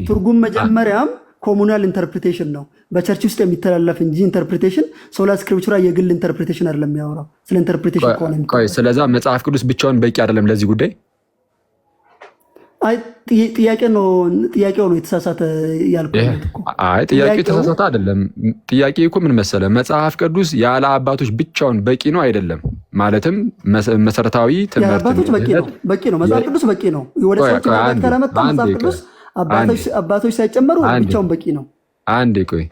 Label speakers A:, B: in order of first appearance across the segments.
A: ትርጉም መጀመሪያም ኮሙናል ኢንተርፕሪቴሽን ነው በቸርች ውስጥ የሚተላለፍ እንጂ ኢንተርፕሪቴሽን ሶላ ስክሪፕቹራ የግል ኢንተርፕሪቴሽን አይደለም የሚያወራው ስለ ኢንተርፕሪቴሽን ከሆነ
B: ስለዛ መጽሐፍ ቅዱስ ብቻውን በቂ አይደለም ለዚህ ጉዳይ
A: አይ ጥያቄው ነው የተሳሳተ ያልኩት
B: አይ ጥያቄው የተሳሳተ አይደለም ጥያቄው እኮ ምን መሰለ መጽሐፍ ቅዱስ ያለ አባቶች ብቻውን በቂ ነው አይደለም ማለትም መሰረታዊ ትምህርት
A: በቂ ነው መጽሐፍ ቅዱስ በቂ ነው ወደ ሰዎች ካላመጣ መጽሐፍ ቅዱስ አባቶች ሳይጨመሩ ብቻውን በቂ ነው
B: አንዴ ቆይ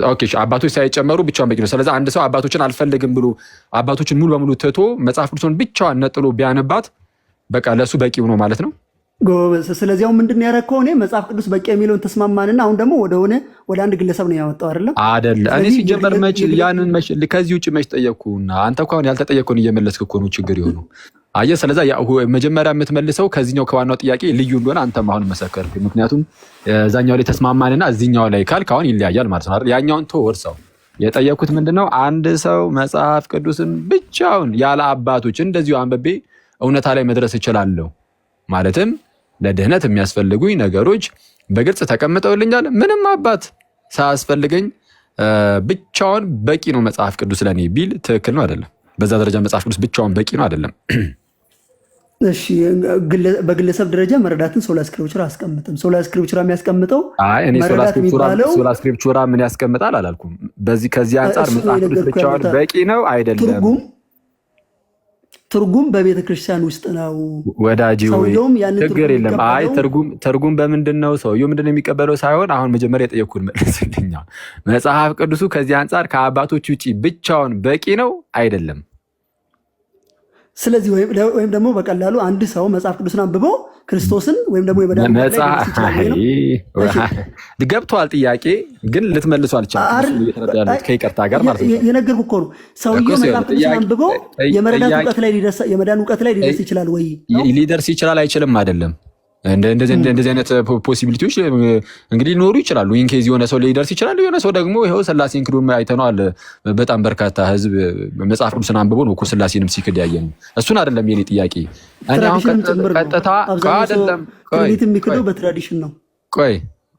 B: ኦኬ አባቶች ሳይጨመሩ ብቻውን በቂ ነው ስለዚህ አንድ ሰው አባቶችን አልፈልግም ብሎ አባቶችን ሙሉ በሙሉ ትቶ መጽሐፍ ቅዱስን ብቻውን ነጥሎ ቢያነባት በቃ ለሱ በቂው ነው ማለት ነው
A: ጎበዝ ስለዚህ አሁን ምንድነው ያረከው እኔ መጽሐፍ ቅዱስ በቂ የሚለውን ተስማማንና አሁን ደግሞ ወደ አንድ ግለሰብ ነው ያወጣው አይደል
B: እኔ ሲጀመር ያንን ከዚህ ውጪ መች ጠየቅኩና አንተ እኮ አሁን ያልተጠየቅኩን እየመለስክ እኮ ነው ችግር ይሆነው አየ ስለዚህ መጀመሪያ የምትመልሰው ከዚህኛው ከዋናው ጥያቄ ልዩ እንደሆነ አንተም አሁን መሰከርክ ምክንያቱም እዛኛው ላይ ተስማማንና እዚህኛው ላይ ካልክ አሁን ይለያያል ማለት ነው አይደል ያኛውን ተወርሰው የጠየቅኩት ምንድነው አንድ ሰው መጽሐፍ ቅዱስን ብቻውን ያለ አባቶች እንደዚሁ አንበቤ እውነታ ላይ መድረስ ይችላል ማለትም ለድህነት የሚያስፈልጉኝ ነገሮች በግልጽ ተቀምጠውልኛል ምንም አባት ሳያስፈልገኝ ብቻውን በቂ ነው መጽሐፍ ቅዱስ ለኔ ቢል ትክክል ነው አይደለም በዛ ደረጃ መጽሐፍ ቅዱስ ብቻውን በቂ ነው አይደለም
A: እሺ በግለሰብ ደረጃ መረዳትን ሶላ ስክሪፕቸር አስቀምጥም ሶላ ስክሪፕቸር የሚያስቀምጠው
B: አይ እኔ ሶላ ስክሪፕቸር ምን ያስቀምጣል አላልኩም በዚህ ከዚህ አንፃር መጽሐፍ ቅዱስ ብቻውን በቂ ነው አይደለም
A: ትርጉም በቤተ ክርስቲያን ውስጥ ነው
B: ወዳጅ ወይ ችግር የለም አይ ትርጉም በምንድነው ሰውየው ምንድነው የሚቀበለው ሳይሆን አሁን መጀመሪያ የጠየቅኩት መልስልኛ መጽሐፍ ቅዱሱ ከዚህ አንፃር ከአባቶች ውጪ ብቻውን በቂ ነው አይደለም
A: ስለዚህ ወይም ደግሞ በቀላሉ አንድ ሰው መጽሐፍ ቅዱስን አንብቦ ክርስቶስን ወይም ደግሞ የመዳን
B: ገብቷል ጥያቄ ግን ልትመልሱ አልቻልኩም እየተረዳሁት ከይቅርታ ጋር ማለት ነው
A: የነገርኩህ እኮ ነው ሰውየው መጽሐፍ ቅዱስን አንብቦ የመዳን ዕውቀት ላይ ሊደርስ ይችላል ወይ
B: ሊደርስ ይችላል አይችልም አይደለም እንደዚህ አይነት ፖሲቢሊቲዎች እንግዲህ ሊኖሩ ይችላሉ ኢንኬዝ የሆነ ሰው ሊደርስ ይችላል የሆነ ሰው ደግሞ ይሄው ስላሴን ክዶ አይተነዋል በጣም በርካታ ህዝብ መጽሐፍ ቅዱስን አንብቦ ነው እኮ ስላሴንም ሲክድ ያየን እሱን አይደለም የኔ ጥያቄ እኔ አሁን ቀጥታ አይደለም
A: ትንቢት የሚክደው በትራዲሽን ነው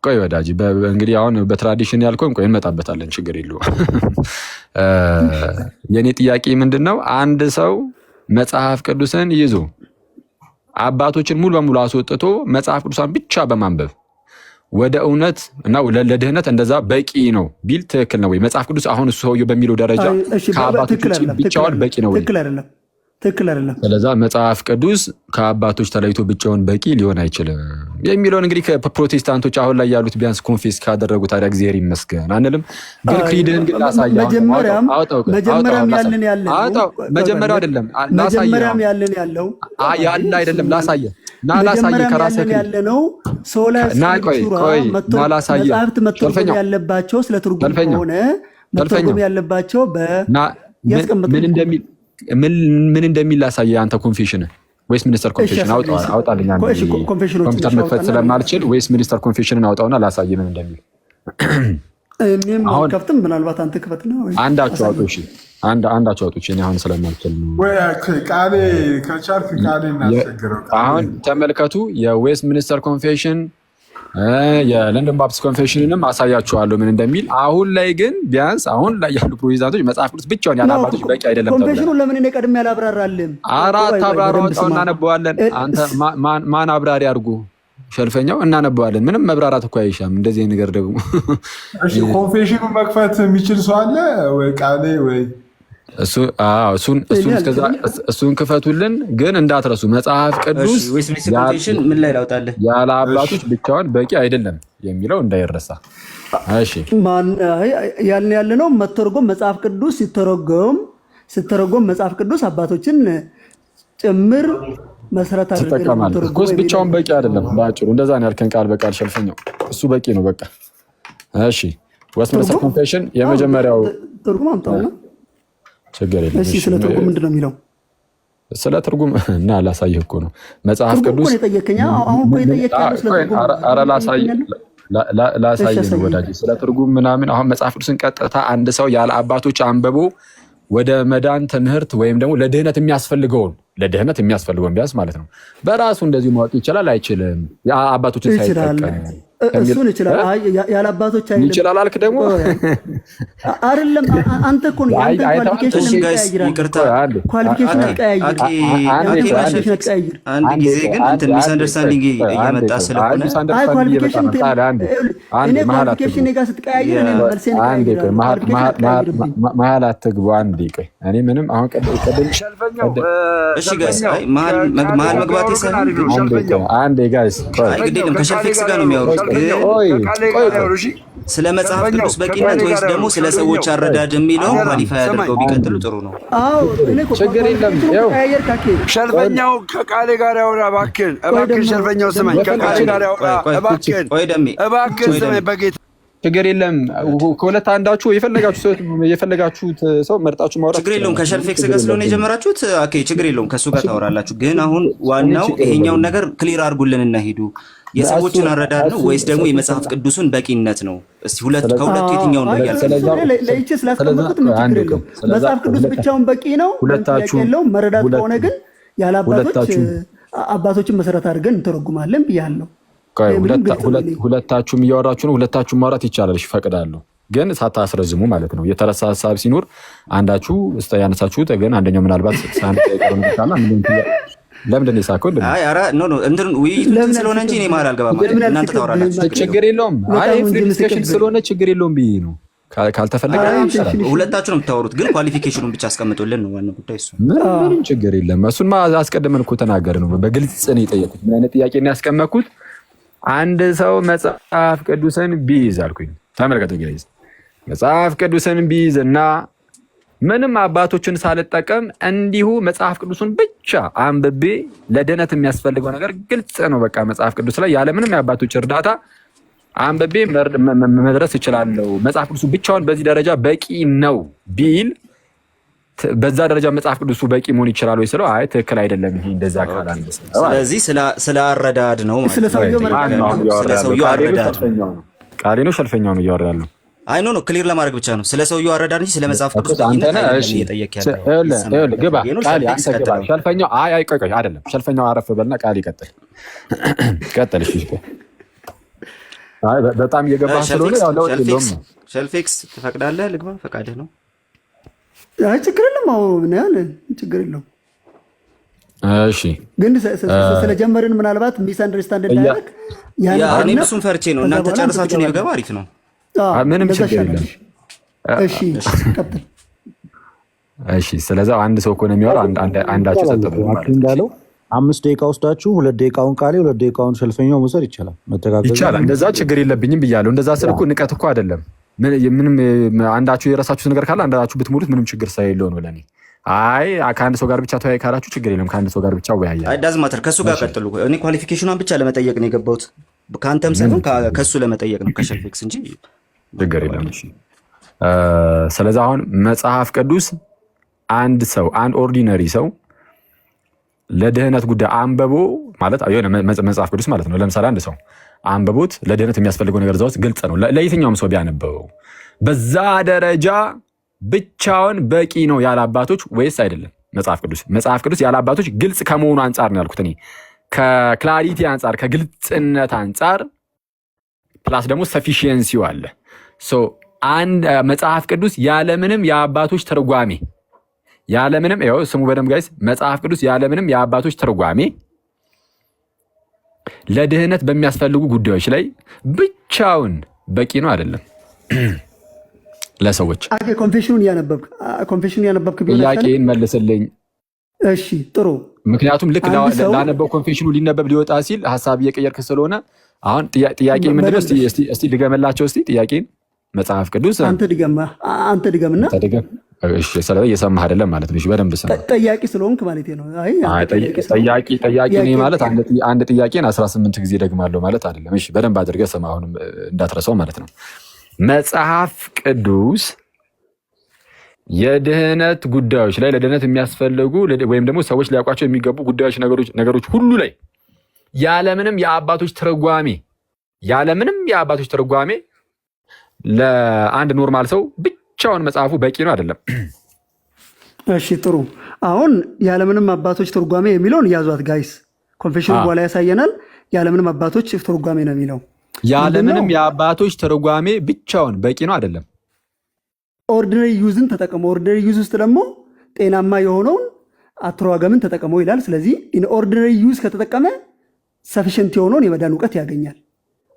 B: ቆይ ወዳጅ እንግዲህ አሁን በትራዲሽን ያልከው ቆይ እንመጣበታለን ችግር የለውም የኔ ጥያቄ ምንድነው አንድ ሰው መጽሐፍ ቅዱስን ይዞ አባቶችን ሙሉ በሙሉ አስወጥቶ መጽሐፍ ቅዱስን ብቻ በማንበብ ወደ እውነት እና ለድህነት እንደዛ በቂ ነው ቢል ትክክል ነው ወይ መጽሐፍ ቅዱስ አሁን እሱ ሰውየው በሚለው ደረጃ ከአባቶች ብቻውን በቂ ነው ወይ
A: ትክክል አይደለም
B: ስለዛ መጽሐፍ ቅዱስ ከአባቶች ተለይቶ ብቻውን በቂ ሊሆን አይችልም የሚለውን እንግዲህ ከፕሮቴስታንቶች አሁን ላይ ያሉት ቢያንስ ኮንፌስ ካደረጉ ታዲያ እግዚአብሔር ይመስገን አንልም ግን ክሪድን ግን ላሳያ
A: መጀመሪያም
B: መጀመሪያው አይደለም
A: መጀመሪያም ያለው
B: ያለ አይደለም ላሳየ ና ላሳየ ከራስህ
A: ያለ ነው ሶላ መጽሐፍት መተርጎም ያለባቸው ስለ ትርጉም ሆነ መተርጎም ያለባቸው
B: ምን እንደሚል ላሳየ አንተ ኮንፌሽን ወይስ ሚኒስተር ኮንፌሽን አውጣልኝ አንተ ኮምፒውተር መክፈት ስለማልችል ወይስ ሚኒስተር ኮንፌሽንን አውጣውና ላሳየ ምን እንደሚል
A: እኔም ከፍተም ምናልባት አንተ ክፈት ነው
B: አንዳችሁ አውጡ እሺ አንዳችሁ አውጡ እሺ እኔ አሁን ስለማልችል ነው
C: ወይ ቃሌ ከቻልክ ቃሌ እናስቸግረው
B: አሁን ተመልከቱ የዌስት ሚኒስተር ኮንፌሽን የለንደን ባፕቲስት ኮንፌሽንንም አሳያችኋለሁ ምን እንደሚል አሁን ላይ ግን ቢያንስ አሁን ላይ ያሉ ፕሮቴስታንቶች መጽሐፍ ቅዱስ ብቻውን ያለ አባቶች በቂ አይደለም ተብሏል
A: ኮንፌሽኑን ለምን እኔ ቀድሜ ያላብራራልም
B: አራት አብራራው እናነበዋለን አንተ ማን አብራሪ አድርጉ ሸልፈኛው እናነበዋለን ምንም መብራራት እኮ አይሻም እንደዚህ ነገር ደግሞ
C: እሺ ኮንፌሽኑን መክፈት የሚችል ሰው አለ ወይ ቃሌ ወይ
B: እሱን ክፈቱልን ግን እንዳትረሱ መጽሐፍ ቅዱስ
D: ምን ላይ ላውጣለህ
B: ያለ አባቶች ብቻውን በቂ አይደለም የሚለው እንዳይረሳ እሺ
A: ያለ ነው መተርጎም መጽሐፍ ቅዱስ ሲተረጎም መጽሐፍ ቅዱስ አባቶችን ጭምር መሰረት
B: አድርገው ብቻውን በቂ አይደለም ባጭሩ እንደዛ ነው ያልከን ቃል በቃል ሸልፈኛው እሱ በቂ ነው በቃ እሺ ዌስት ሚኒስተር ኮንፌሽን የመጀመሪያው
A: ትርጉም አምጣው
B: ችግር የለም
A: እሺ ስለ ትርጉም ምንድነው የሚለው
B: ስለ ትርጉም እና ላሳየህ እኮ ነው መጽሐፍ ቅዱስ
A: አሁን እኮ የጠየቀኝ ስለ ትርጉም
B: አረ ላሳየህ ነው ወዳጅ ስለ ትርጉም ምናምን አሁን መጽሐፍ ቅዱስን ቀጥታ አንድ ሰው ያለ አባቶች አንብቦ ወደ መዳን ትምህርት ወይም ደግሞ ለድህነት የሚያስፈልገውን ለድህነት የሚያስፈልገውን ቢያንስ ማለት ነው። በራሱ እንደዚሁ ማወቅ ይችላል አይችልም? አባቶችን ሳይጠቀም
A: እሱን ይችላል። ያለ አባቶች አይደለም
B: ይችላል አልክ ደግሞ
A: አይደለም። አንተ እኮ ነው አንተ ኳሊፊኬሽን ቀያይር።
D: አንድ ጊዜ ግን እንትን ሚስ አንደርስታንዲንግ እየመጣ ስለሆነ
A: ኳሊፊኬሽን ጋር ስትቀያይር እኔ መልሴን ቀያይር።
B: መሀል አትግቡ። አንዴ ቆይ እኔ ምንም አሁን ቀደም
D: እሺ ጋይስ መሀል መግባት ይሰራል።
B: አንዴ ጋይስ
D: አይ ግዴለም ከሸልፌክስ ጋር ነው የሚያወሩት። ስለ መጽሐፍ ቅዱስ በቂነት ወይስ ደግሞ ስለ ሰዎች አረዳድ የሚለው ኳሊፋይ አድርገው ቢቀጥሉ ጥሩ ነው።
A: አዎ
B: ችግር የለም።
E: ሸልፈኛው ከቃሌ ጋር ያወራ እባክህን፣ ሸልፈኛው ስማኝ፣ ከቃሌ ጋር ያወራ እባክህን፣ እባክህን ስማኝ በጌታ
B: ችግር የለም። ከሁለት አንዳችሁ የፈለጋችሁት ሰው መርጣችሁ ማውራት
D: ችግር የለውም። ከሸልፌክስ ጋር ስለሆነ የጀመራችሁት ኦኬ ችግር የለውም። ከሱ ጋር ታወራላችሁ። ግን አሁን ዋናው ይሄኛውን ነገር ክሊር አድርጉልን እና ሂዱ። የሰዎችን አረዳድ ነው ወይስ ደግሞ የመጽሐፍ ቅዱስን በቂነት ነው? እስቲ ከሁለቱ የትኛውን ነው ያልከው?
A: ለይቼ ስላስቀመጥኩት ምን ችግር የለውም። መጽሐፍ ቅዱስ ብቻውን በቂ ነው የለውም። መረዳት ከሆነ ግን ያለ አባቶችን መሰረት አድርገን እንተረጉማለን ብያለሁ።
B: ሁለታችሁም እያወራችሁ ነው። ሁለታችሁም ማውራት ይቻላል፣ እፈቅዳለሁ። ግን ሳታስረዝሙ ማለት ነው። የተረሳ ሀሳብ ሲኖር አንዳችሁ ያነሳችሁት ግን አንደኛው ምናልባት ለምንድን ነው የሳቀው?
D: አይ ኧረ ኖ እንትን ውይይት ስለሆነ እንጂ እኔ መሀል አልገባም ማለት እናንተ ታወራላችሁ።
B: ችግር የለውም። አይ ፍሪ ዲስከሽን ስለሆነ ችግር የለውም ብዬ ነው። ካልተፈለገ
D: ሁለታችሁ ነው የምታወሩት፣ ግን ኳሊፊኬሽኑን ብቻ አስቀምጡልን ነው ዋናው ጉዳይ። እሱ
B: ምንም ችግር የለም። እሱንማ አስቀድመን እኮ ተናገርን ነው። በግልጽ ነው የጠየቁት። ምን አይነት ጥያቄ ነው ያስቀመጥኩት? አንድ ሰው መጽሐፍ ቅዱስን ቢይዝ አልኩኝ። ተመልከቱ ጋይስ፣ መጽሐፍ ቅዱስን ቢይዝ እና ምንም አባቶችን ሳልጠቀም እንዲሁ መጽሐፍ ቅዱስን ብቻ አንብቤ ለድህነት የሚያስፈልገው ነገር ግልጽ ነው። በቃ መጽሐፍ ቅዱስ ላይ ያለ ምንም የአባቶች እርዳታ አንብቤ መድረስ እችላለሁ። መጽሐፍ ቅዱሱ ብቻውን በዚህ ደረጃ በቂ ነው ቢል በዛ ደረጃ መጽሐፍ ቅዱሱ በቂ መሆን ይችላል ወይ ስለው አይ ትክክል አይደለም፣ ይሄ እንደዛ ካላ ነው።
D: ስለዚህ ስለ አረዳድ ነው ማለት ነው። ስለ ሰውየው አረዳድ
B: ቃሌ ነው። ሸልፈኛው ነው እያወራ ያለው።
D: አይ ኖ ክሊር ለማድረግ ብቻ ነው። ስለ ሰውየው አረዳድ እንጂ ስለ መጽሐፍ ቅዱስ
B: አንተ ነህ። እሺ ግባ ቃሌ አንተ ግባ። ሸልፈኛው አይ ቆይ አይደለም። ሸልፈኛው አረፍ በልና ቃሌ ቀጥል። እሺ አይ በጣም እየገባ ስለሆነ ያው ለውጥ የለውም።
D: ሸልፌክስ ትፈቅዳለህ? ልግባ። ፈቃድህ ነው።
A: አይ ችግር የለም። ምን ያህል ችግር የለውም።
B: እሺ ግን
A: ስለጀመርን ምናልባት ሚስ አንደርስታንድ እንዳያደርግ
D: እኔ እሱን ፈርቼ ነው። እናንተ ጨርሳችሁ ነው ያገባ። አሪፍ ነው።
B: ምንም ችግር የለም።
A: እሺ ቀጥል።
B: እሺ ስለዚህ አንድ ሰው እኮ ነው የሚያወራው። አንዳችሁ ተጠብቁ
F: እንዳለው 5 ደቂቃ ወስዳችሁ 2 ደቂቃውን ቃሌ 2 ደቂቃውን ሸልፈኛው መውሰድ ይቻላል። መተጋገዝ
B: ይቻላል። እንደዛ ችግር የለብኝም ብያለሁ። እንደዛ ስል እኮ ንቀት እኮ አይደለም። ምንም አንዳችሁ የረሳችሁት ነገር ካለ አንዳችሁ ብትሞሉት ምንም ችግር ሳይለው ነው ለኔ። አይ ከአንድ ሰው ጋር ብቻ ተወያይ ካላችሁ ችግር የለም። ከአንድ ሰው ጋር ብቻ ወያያ
D: አይ ዳዝ ማተር። ከሱ ጋር ቀጥሉ። እኔ ኳሊፊኬሽኗን ብቻ ለመጠየቅ ነው የገባሁት። ከአንተም ሳይሆን ከሱ ለመጠየቅ ነው ከሸልፌክስ እንጂ
B: ችግር የለም። እሺ ስለዚህ አሁን መጽሐፍ ቅዱስ አንድ ኦርዲነሪ ሰው ለድህነት ጉዳይ አንበቦ ማለት የሆነ መጽሐፍ ቅዱስ ማለት ነው። ለምሳሌ አንድ ሰው አንበቦት ለድህነት የሚያስፈልገው ነገር እዛው ግልጽ ነው። ለየትኛውም ሰው ቢያነበበው በዛ ደረጃ ብቻውን በቂ ነው ያለ አባቶች ወይስ አይደለም? መጽሐፍ ቅዱስ ያለ አባቶች ግልጽ ከመሆኑ አንጻር ነው ያልኩት እኔ። ከክላሪቲ አንጻር፣ ከግልጽነት አንጻር ፕላስ ደግሞ ሰፊሺየንሲው አለ። አንድ መጽሐፍ ቅዱስ ያለምንም የአባቶች ተርጓሜ ያለምንም ይኸው ስሙ በደንብ ጋይስ፣ መጽሐፍ ቅዱስ ያለምንም የአባቶች ተርጓሜ ለድህነት በሚያስፈልጉ ጉዳዮች ላይ ብቻውን በቂ ነው አይደለም? ለሰዎች
A: ኮንፌሽኑን ያነበብክ
B: ጥያቄን መልስልኝ።
A: እሺ ጥሩ።
B: ምክንያቱም ልክ ላነበው ኮንፌሽኑ ሊነበብ ሊወጣ ሲል ሀሳብ እየቀየርክ ስለሆነ አሁን ጥያቄ ምንድነው? እስቲ ድገመላቸው። እስቲ ጥያቄን መጽሐፍ ቅዱስ
A: አንተ ድገምና
B: እሺ ስለዚህ እየሰማህ አይደለም ማለት ነው። እሺ በደንብ ስማ።
A: ጠያቂ ስለሆንክ ማለት ነው።
B: አይ ጠያቂ ነኝ ማለት አንድ ጥያቄን 18 ጊዜ ደግማለሁ ማለት አይደለም። እሺ በደንብ አድርገህ ስማ፣ አሁንም እንዳትረሳው ማለት ነው። መጽሐፍ ቅዱስ የድህነት ጉዳዮች ላይ ለድህነት የሚያስፈልጉ ወይም ደግሞ ሰዎች ሊያውቋቸው የሚገቡ ጉዳዮች ነገሮች ሁሉ ላይ ያለምንም የአባቶች ተርጓሜ ለአንድ ኖርማል ሰው ብቻውን መጽሐፉ በቂ ነው አይደለም?
A: እሺ ጥሩ። አሁን ያለምንም አባቶች ትርጓሜ የሚለውን ያዟት ጋይስ። ኮንፌሽኑ በኋላ ያሳየናል። ያለምንም አባቶች ትርጓሜ ነው የሚለው።
B: ያለምንም የአባቶች ትርጓሜ ብቻውን በቂ ነው አይደለም።
A: ኦርዲነሪ ዩዝን ተጠቀመው። ኦርዲነሪ ዩዝ ውስጥ ደግሞ ጤናማ የሆነውን አተረጓጎምን ተጠቀመው ይላል። ስለዚህ ኢን ኦርዲነሪ ዩዝ ከተጠቀመ ሰፊሽንት የሆነውን የመዳን እውቀት ያገኛል።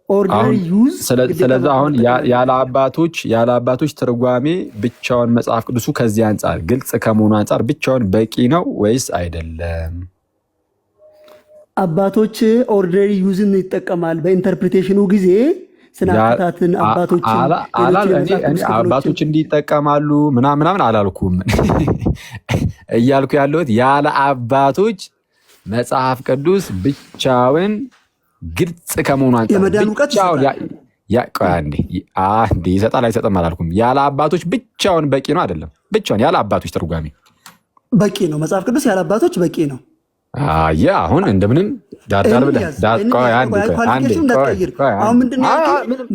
A: ኦርዲነሪ ዩዝ
B: ስለዚህ አሁን ያለ አባቶች ትርጓሜ ብቻውን መጽሐፍ ቅዱሱ ከዚህ አንጻር ግልጽ ከመሆኑ አንጻር ብቻውን በቂ ነው ወይስ አይደለም?
A: አባቶች ኦርዲነሪ ዩዝን ይጠቀማል በኢንተርፕሪቴሽኑ ጊዜ ስናፍታትን
B: አባቶች እንዲጠቀማሉ ምናምን አላልኩም። እያልኩ ያለሁት ያለ አባቶች መጽሐፍ ቅዱስ ብቻውን ግልጽ ከመሆኑ አንጻር ይሰጣል አይሰጥም አላልኩም። ያለ አባቶች ብቻውን በቂ ነው አይደለም። ብቻውን ያለ አባቶች ትርጓሜ
A: በቂ ነው። መጽሐፍ ቅዱስ ያለ አባቶች በቂ ነው።
B: አሁን እንደምንም ዳርዳር ብለህ
A: አሁን ምንድነው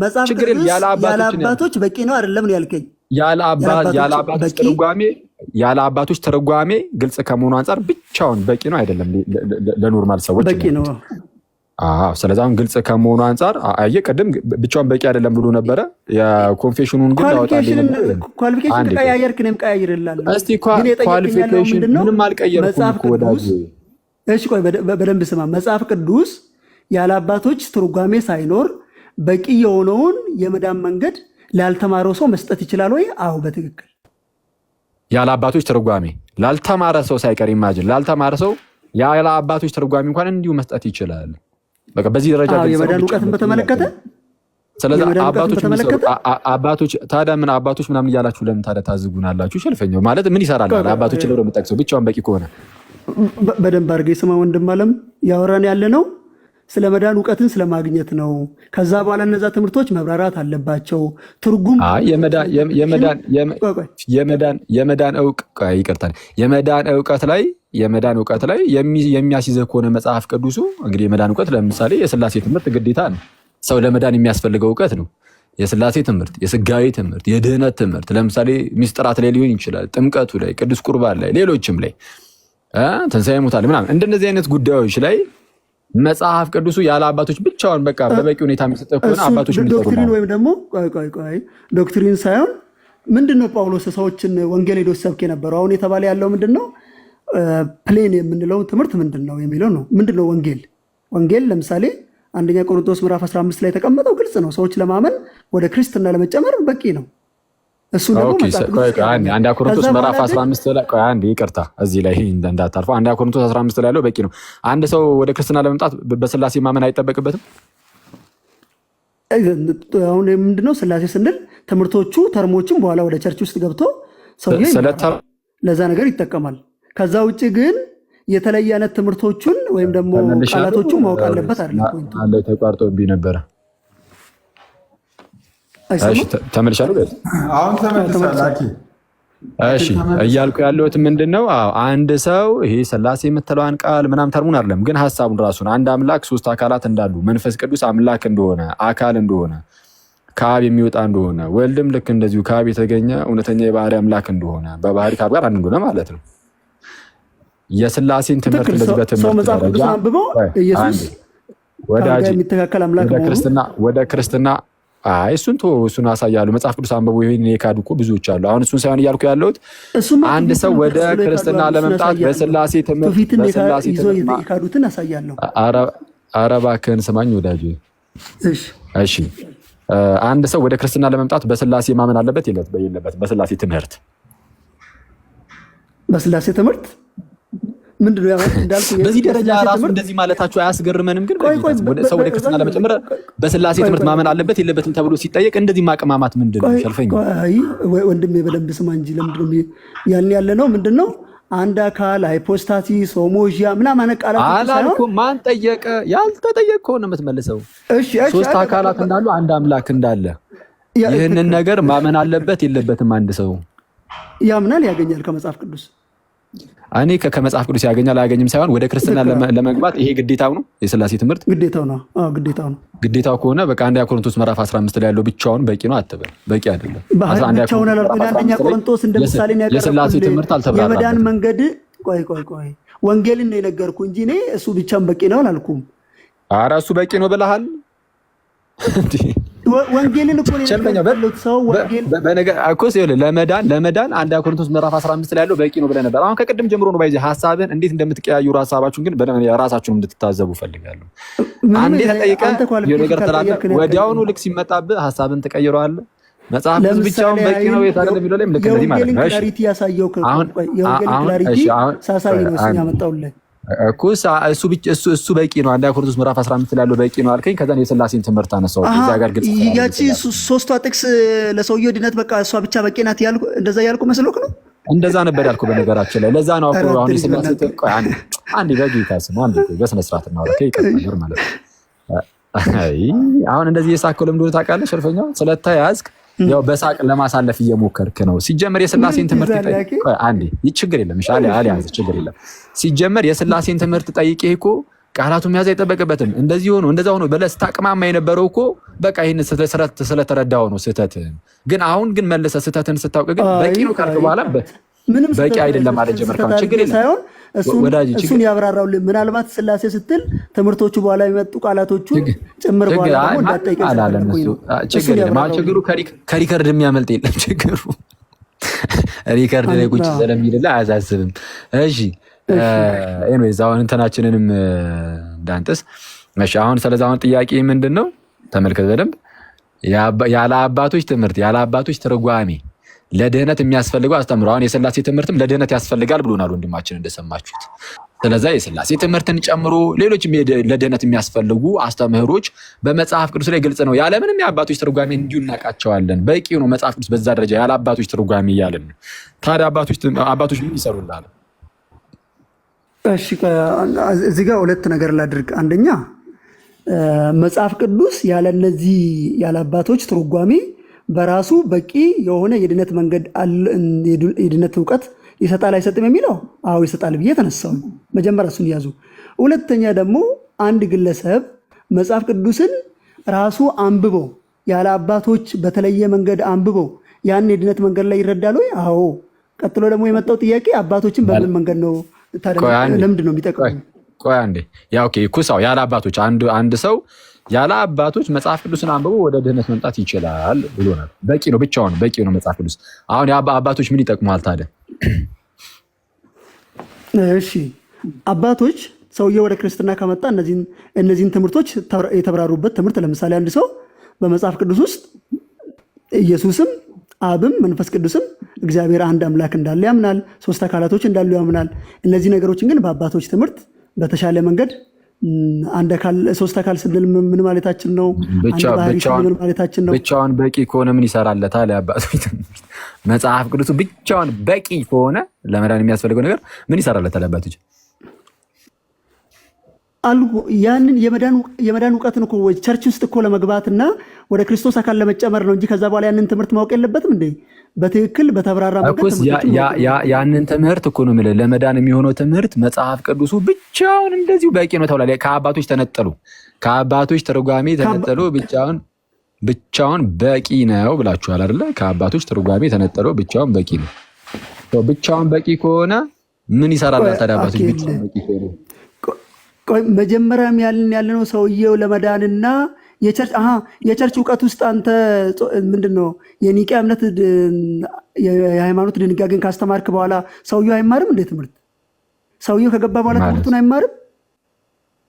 A: መጽሐፍ ቅዱስ ያለ አባቶች በቂ ነው አይደለም ነው ያልከኝ?
B: ያለ አባቶች ትርጓሜ ግልጽ ከመሆኑ አንጻር ብቻውን በቂ ነው አይደለም? ለኖርማል ሰዎች
A: በቂ ነው።
B: ስለዚህ አሁን ግልጽ ከመሆኑ አንጻር አየህ፣ ቅድም ብቻውን በቂ አይደለም ብሎ ነበረ። የኮንፌሽኑን ግን
A: ኳሊፊኬሽን ቀያየርክ፣ እኔም ቀያይርላለሁ።
B: እስቲ ኳሊፊኬሽን ምንም አልቀየርኩም እኮ ወዳጅ።
A: እሺ ቆይ በደንብ ስማ። መጽሐፍ ቅዱስ ያለ አባቶች ትርጓሜ ሳይኖር በቂ የሆነውን የመዳን መንገድ ላልተማረው ሰው መስጠት ይችላል ወይ? አዎ በትክክል
B: ያለ አባቶች ትርጓሜ ላልተማረ ሰው ሳይቀር ኢማጂን፣ ላልተማረ ሰው ያለ አባቶች ትርጓሜ እንኳን እንዲሁ መስጠት ይችላል። በቃ በዚህ ደረጃ
A: የመዳን እውቀትን በተመለከተ
B: ስለዚህ አባቶች ታዲያ ምን አባቶች ምናምን እያላችሁ ለምን ታዲያ ታዝጉናላችሁ? ሸልፈኛው ማለት ምን ይሰራል? አባቶች ለብሮ የምጠቅሰው ብቻውን በቂ ከሆነ
A: በደንብ አድርገህ ስማ ወንድም አለም። ያወራን ያለ ነው ስለ መዳን እውቀትን ስለማግኘት ነው። ከዛ በኋላ እነዛ ትምህርቶች መብራራት አለባቸው። ትርጉም የመዳን እውቀት ላይ የሚያስይዘህ ከሆነ መጽሐፍ ቅዱሱ እንግዲህ የመዳን እውቀት ለምሳሌ የስላሴ ትምህርት ግዴታ ነው። ሰው ለመዳን የሚያስፈልገው እውቀት ነው። የስላሴ ትምህርት፣ የስጋዊ ትምህርት፣ የድህነት ትምህርት ለምሳሌ ሚስጥራት ላይ ሊሆን ይችላል፣ ጥምቀቱ ላይ፣ ቅዱስ ቁርባን ላይ፣ ሌሎችም ላይ ትንሣኤ ሙታን ምናምን እንደነዚህ አይነት ጉዳዮች ላይ መጽሐፍ ቅዱሱ ያለ አባቶች ብቻውን በቃ በበቂ ሁኔታ የሚሰጠው ከሆነ አባቶች ዶክትሪን ወይም ደግሞ ዶክትሪን ሳይሆን ምንድነው ጳውሎስ ሰዎችን ወንጌል ሄዶ ሰብክ የነበረው? አሁን የተባለ ያለው ምንድነው? ፕሌን የምንለው ትምህርት ምንድነው የሚለው ነው። ምንድነው ወንጌል? ለምሳሌ አንደኛ ቆሮንቶስ ምዕራፍ 15 ላይ የተቀመጠው ግልጽ ነው። ሰዎች ለማመን ወደ ክርስትና ለመጨመር በቂ ነው። እሱ ደግሞ
B: አንድ ቆሮንቶስ ምዕራፍ 15 ላይ አንድ ይቅርታ እዚህ ላይ እንዳታርፈው። አንድ ቆሮንቶስ 15 ላይ ያለው በቂ ነው። አንድ ሰው ወደ ክርስትና ለመምጣት በስላሴ ማመን አይጠበቅበትም።
A: አሁን ምንድነው ስላሴ ስንል ትምህርቶቹ ተርሞችም በኋላ ወደ ቸርች ውስጥ ገብቶ ሰው ለዛ ነገር ይጠቀማል። ከዛ ውጭ ግን የተለየ አይነት ትምህርቶቹን ወይም ደግሞ ቃላቶቹን ማወቅ አለበት አይደለም።
B: አንዴ ተቋርጦብኝ ነበረ። ተመልሻለሁ።
C: አሁን ተመልሳለሁ።
B: እሺ እያልኩ ያለሁት ምንድነው? አንድ ሰው ይሄ ስላሴ የምትለዋን ቃል ምናምን ተርሙን አይደለም ግን ሐሳቡን ራሱን አንድ አምላክ ሶስት አካላት እንዳሉ መንፈስ ቅዱስ አምላክ እንደሆነ አካል እንደሆነ ከአብ የሚወጣ እንደሆነ ወልድም ልክ እንደዚሁ ከአብ የተገኘ እውነተኛ የባህሪ አምላክ እንደሆነ በባህሪ ከአብ ጋር አንድ እንደሆነ ማለት ነው። የስላሴን ትምህርት እንደዚህ በትምህርት ደረጃ
A: ኢየሱስ
B: ወደ ክርስትና እሱን አሳያለሁ። መጽሐፍ ቅዱስ አንብቦ ይሄን የካዱ እኮ ብዙዎች አሉ። አሁን እሱን ሳይሆን እያልኩ ያለሁት አንድ ሰው ወደ ክርስትና ለመምጣት በስላሴ ትምህርት
A: የካዱትን አሳያለሁ።
B: ኧረ እባክህን ስማኝ ወዳጄ። እሺ አንድ ሰው ወደ ክርስትና ለመምጣት በስላሴ ማመን አለበት የለበት? በስላሴ ትምህርት ምንድነው በዚህ ደረጃ ራሱ እንደዚህ ማለታችሁ አያስገርመንም? ግን ሰው ወደ ክርስትና ለመጨመር በስላሴ ትምህርት ማመን አለበት የለበትም ተብሎ ሲጠየቅ እንደዚህ ማቀማማት ምንድነው? ሸልፈኝ
A: ወንድሜ በደንብ ስማ እንጂ ለምንድነው ያን ያለ ነው? ምንድነው አንድ አካል ሃይፖስታሲስ ሆሞጂያ ምናምን ቃላት
B: አላልኩም። ማን ጠየቀ? ያልተጠየቀው ነው የምትመልሰው። ሶስት አካላት እንዳሉ አንድ አምላክ እንዳለ ይህንን ነገር ማመን አለበት የለበትም? አንድ ሰው
A: ያምናል ያገኛል ከመጽሐፍ ቅዱስ እኔ ከመጽሐፍ ቅዱስ ያገኛል አያገኝም ሳይሆን ወደ ክርስትና ለመግባት ይሄ ግዴታው ነው። የሥላሴ ትምህርት
G: ግዴታው ነው። ግዴታው ነው።
A: ግዴታው ከሆነ በቃ አንደኛ ቆሮንቶስ ምዕራፍ 15 ላይ ያለው ብቻውን በቂ ነው አትበል። በቂ አይደለም።
G: ብቻውን አላልኩም። አንደኛ ቆሮንቶስ እንደ ምሳሌ ነው ያቀረብኩት።
A: የሥላሴ ትምህርት አልተብራራም።
G: የመዳን መንገድ ቆይ ወንጌልን ነው የነገርኩህ እንጂ እኔ እሱ ብቻም በቂ ነው አላልኩም።
A: ኧረ እሱ በቂ ነው ብለሃል።
G: ወንጌልን እኮ ነው ሰው ወንጌል
A: እኮ ለመዳን አንደኛ ቆሮንቶስ ምዕራፍ 15 ላይ ያለው በቂ ነው ብለህ ነበር። አሁን ከቅድም ጀምሮ ነው ባይዘህ ሐሳብን እንዴት እንደምትቀያየሩ ሐሳባችሁን ግን ራሳችሁን እንድትታዘቡ ፈልጋለሁ። አንዴ ተጠይቀህ የነገር ተላልፈህ ወዲያውኑ ልክ ሲመጣብህ ሐሳብን ትቀይረዋለህ። መጽሐፍ ቅዱስ ብቻውን በቂ ነው የታገለ የሚለው ላይ ልክ እንደዚህ ማለት ነው።
G: ክላሪቲ ያሳየው የወንጌል ክላሪቲ ሳሳይ ነው ያመጣውልህ
A: እኮ እሱ በቂ ነው። አንደኛ ቆሮንቶስ ምዕራፍ 15 ላይ ያለው በቂ ነው አልከኝ። ከዛ የሥላሴን ትምህርት አነሳው። እዛ ጋር ግልጽ
G: ያቺ ሶስቷ ጥቅስ ለሰውየው ድነት በቃ እሷ ብቻ በቂ ናት ያልኩ እንደዛ ያልኩ መስሎክ ነው።
A: እንደዛ ነበር ያልኩ በነገራችን ላይ። ለዛ ነው አሁን የሥላሴ ቆይ አንዴ በጌታ ስም አንዴ በስነ ስርዓት እናወራ ከይቀር ማለት ነው። አሁን እንደዚህ የሳከው ለምን እንደሆነ ታውቃለህ? ሸርፈኛው ስለተያዝክ ያው በሳቅ ለማሳለፍ እየሞከርክ ነው። ሲጀመር የሥላሴን ትምህርት ጠይቄ አንዴ ችግር የለም እሺ አልያዝ ችግር የለም። ሲጀመር የሥላሴን ትምህርት ጠይቄ እኮ ቃላቱን መያዝ አይጠበቅበትም። እንደዚህ ሆኖ እንደዛ ሆኖ በለስ ታቅማማ የነበረው እኮ በቃ ይሄን ስለተረዳው ነው ስህተትን። ግን አሁን ግን መልሰህ ስህተትን ስታውቅ ግን በቂ ነው ካልክ በኋላ
G: ምንም
A: በቂ አይደለም ማለት ጀመርካም ችግር የለም።
G: እሱን ያብራራውልህ። ምናልባት ሥላሴ ስትል ትምህርቶቹ በኋላ የሚመጡ ቃላቶቹ ጭምር በኋላ ደግሞ እንዳትጠይቀኝ
A: ችግር የለም። ችግሩ ከሪከርድ የሚያመልጥ የለም። ችግሩ ሪከርድ ላይ ቁጭ ስለሚልልህ አያሳስብም። እሺ ኤኒዌይዝ አሁን እንትናችንንም እንዳንተስ እሺ። አሁን ስለዚህ አሁን ጥያቄ ምንድን ነው? ተመልከት በደንብ ያለ አባቶች ትምህርት ያለ አባቶች ትርጓሜ ለድህነት የሚያስፈልገው አስተምሮ አሁን የሥላሴ ትምህርትም ለድህነት ያስፈልጋል ብሎናል ወንድማችን እንደሰማችሁት። ስለዚህ የሥላሴ ትምህርትን ጨምሮ ሌሎችም ለድህነት የሚያስፈልጉ አስተምህሮች በመጽሐፍ ቅዱስ ላይ ግልጽ ነው። ያለምንም የአባቶች ትርጓሜ እንዲሁ እናውቃቸዋለን። በቂ ነው መጽሐፍ ቅዱስ በዛ ደረጃ ያለ አባቶች ትርጓሜ እያለን ነው። ታዲያ አባቶች ምን ይሰሩልሃል?
G: እሺ እዚህ ጋር ሁለት ነገር ላድርግ። አንደኛ መጽሐፍ ቅዱስ ያለ እነዚህ ያለ አባቶች ትርጓሜ በራሱ በቂ የሆነ የድነት መንገድ የድነት እውቀት ይሰጣል አይሰጥም የሚለው አዎ ይሰጣል ብዬ ተነሳው። መጀመሪያ እሱን ያዙ። ሁለተኛ ደግሞ አንድ ግለሰብ መጽሐፍ ቅዱስን ራሱ አንብቦ ያለ አባቶች በተለየ መንገድ አንብቦ ያን የድነት መንገድ ላይ ይረዳል ወይ? አዎ። ቀጥሎ ደግሞ የመጣው ጥያቄ አባቶችን በምን መንገድ ነው ለምንድን ነው የሚጠቅሙ?
A: ቆይ አንዴ ያ ኦኬ ኩሳው ያለ አባቶች አንድ ሰው ያለ አባቶች መጽሐፍ ቅዱስን አንብቦ ወደ ድህነት መምጣት ይችላል ብሎናል። በቂ ነው ብቻውን በቂ ነው መጽሐፍ ቅዱስ። አሁን አባቶች ምን ይጠቅማል ታዲያ?
G: እሺ አባቶች ሰውየው ወደ ክርስትና ከመጣ እነዚህን ትምህርቶች የተብራሩበት ትምህርት ለምሳሌ አንድ ሰው በመጽሐፍ ቅዱስ ውስጥ ኢየሱስም አብም መንፈስ ቅዱስም እግዚአብሔር አንድ አምላክ እንዳለ ያምናል። ሶስት አካላቶች እንዳሉ ያምናል። እነዚህ ነገሮችን ግን በአባቶች ትምህርት በተሻለ መንገድ አንድ አካል ሶስት አካል ስንል ምን ማለታችን ነው? ምን ማለታችን ነው?
A: ብቻውን በቂ ከሆነ ምን ይሰራለታል? የአባቶች ትምህርት መጽሐፍ ቅዱስ ብቻውን በቂ ከሆነ ለመዳን የሚያስፈልገው ነገር ምን ይሰራለታል? አባቶች
G: ያንን የመዳን እውቀትን እኮ ቸርች ውስጥ እኮ ለመግባትና ወደ ክርስቶስ አካል ለመጨመር ነው እንጂ ከዛ በኋላ ያንን ትምህርት ማወቅ የለበትም እንዴ? በትክክል በተብራራ መንገድ
A: ያንን ትምህርት እኮ ነው የምልህ። ለመዳን የሚሆነው ትምህርት መጽሐፍ ቅዱሱ ብቻውን እንደዚሁ በቂ ነው ተብሏል። ከአባቶች ተነጠሉ፣ ከአባቶች ትርጓሜ ተነጠሉ፣ ብቻውን በቂ ነው ብላችኋል አይደለ? ከአባቶች ትርጓሜ ተነጠሉ፣ ብቻውን በቂ ነው። ብቻውን በቂ ከሆነ ምን ይሰራል ታዲያ? አባቶች ብቻውን በቂ ከሆነ
G: መጀመሪያም ያለነው ሰውየው ለመዳንና የቸርች እውቀት ውስጥ አንተ ምንድን ነው የኒቄ እምነት የሃይማኖት ድንጋጌን ካስተማርክ በኋላ ሰውየው አይማርም እንዴ? ትምህርት ሰውየው ከገባ በኋላ ትምህርቱን አይማርም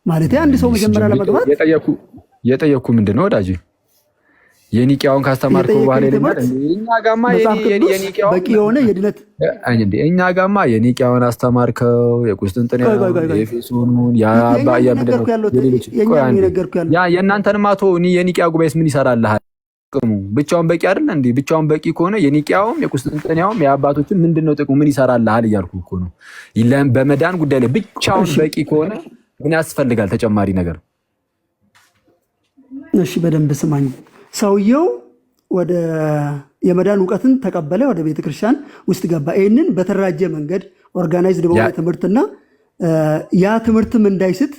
G: ማለት? አንድ ሰው መጀመሪያ ለመግባት
A: የጠየኩ ምንድን ነው ወዳጅ የኒቄውን ካስተማርከው በኋላ እኛ ጋማ
G: በቂ የሆነ የድነት
A: እኛ ጋማ የኒቄውን አስተማርከው የቁስጥንጥንያውን የኤፌሶኑን የእናንተንም አቶ የኒቄያ ጉባኤስ ምን ይሰራልሃል? ጥቅሙ ብቻውን በቂ አይደል እንዴ? ብቻውን በቂ ከሆነ የኒቄያውም የቁስጥንጥንያውም የአባቶችን ምንድነው ጥቅሙ? ምን ይሰራልሃል እያልኩ እኮ ነው። በመዳን ጉዳይ ላይ ብቻውን በቂ ከሆነ ምን ያስፈልጋል ተጨማሪ ነገር?
G: እሺ በደንብ ስማኝ። ሰውየው ወደ የመዳን እውቀትን ተቀበለ፣ ወደ ቤተክርስቲያን ውስጥ ገባ። ይህንን በተደራጀ መንገድ ኦርጋናይዝድ በሆነ ትምህርትና ያ ትምህርትም እንዳይስት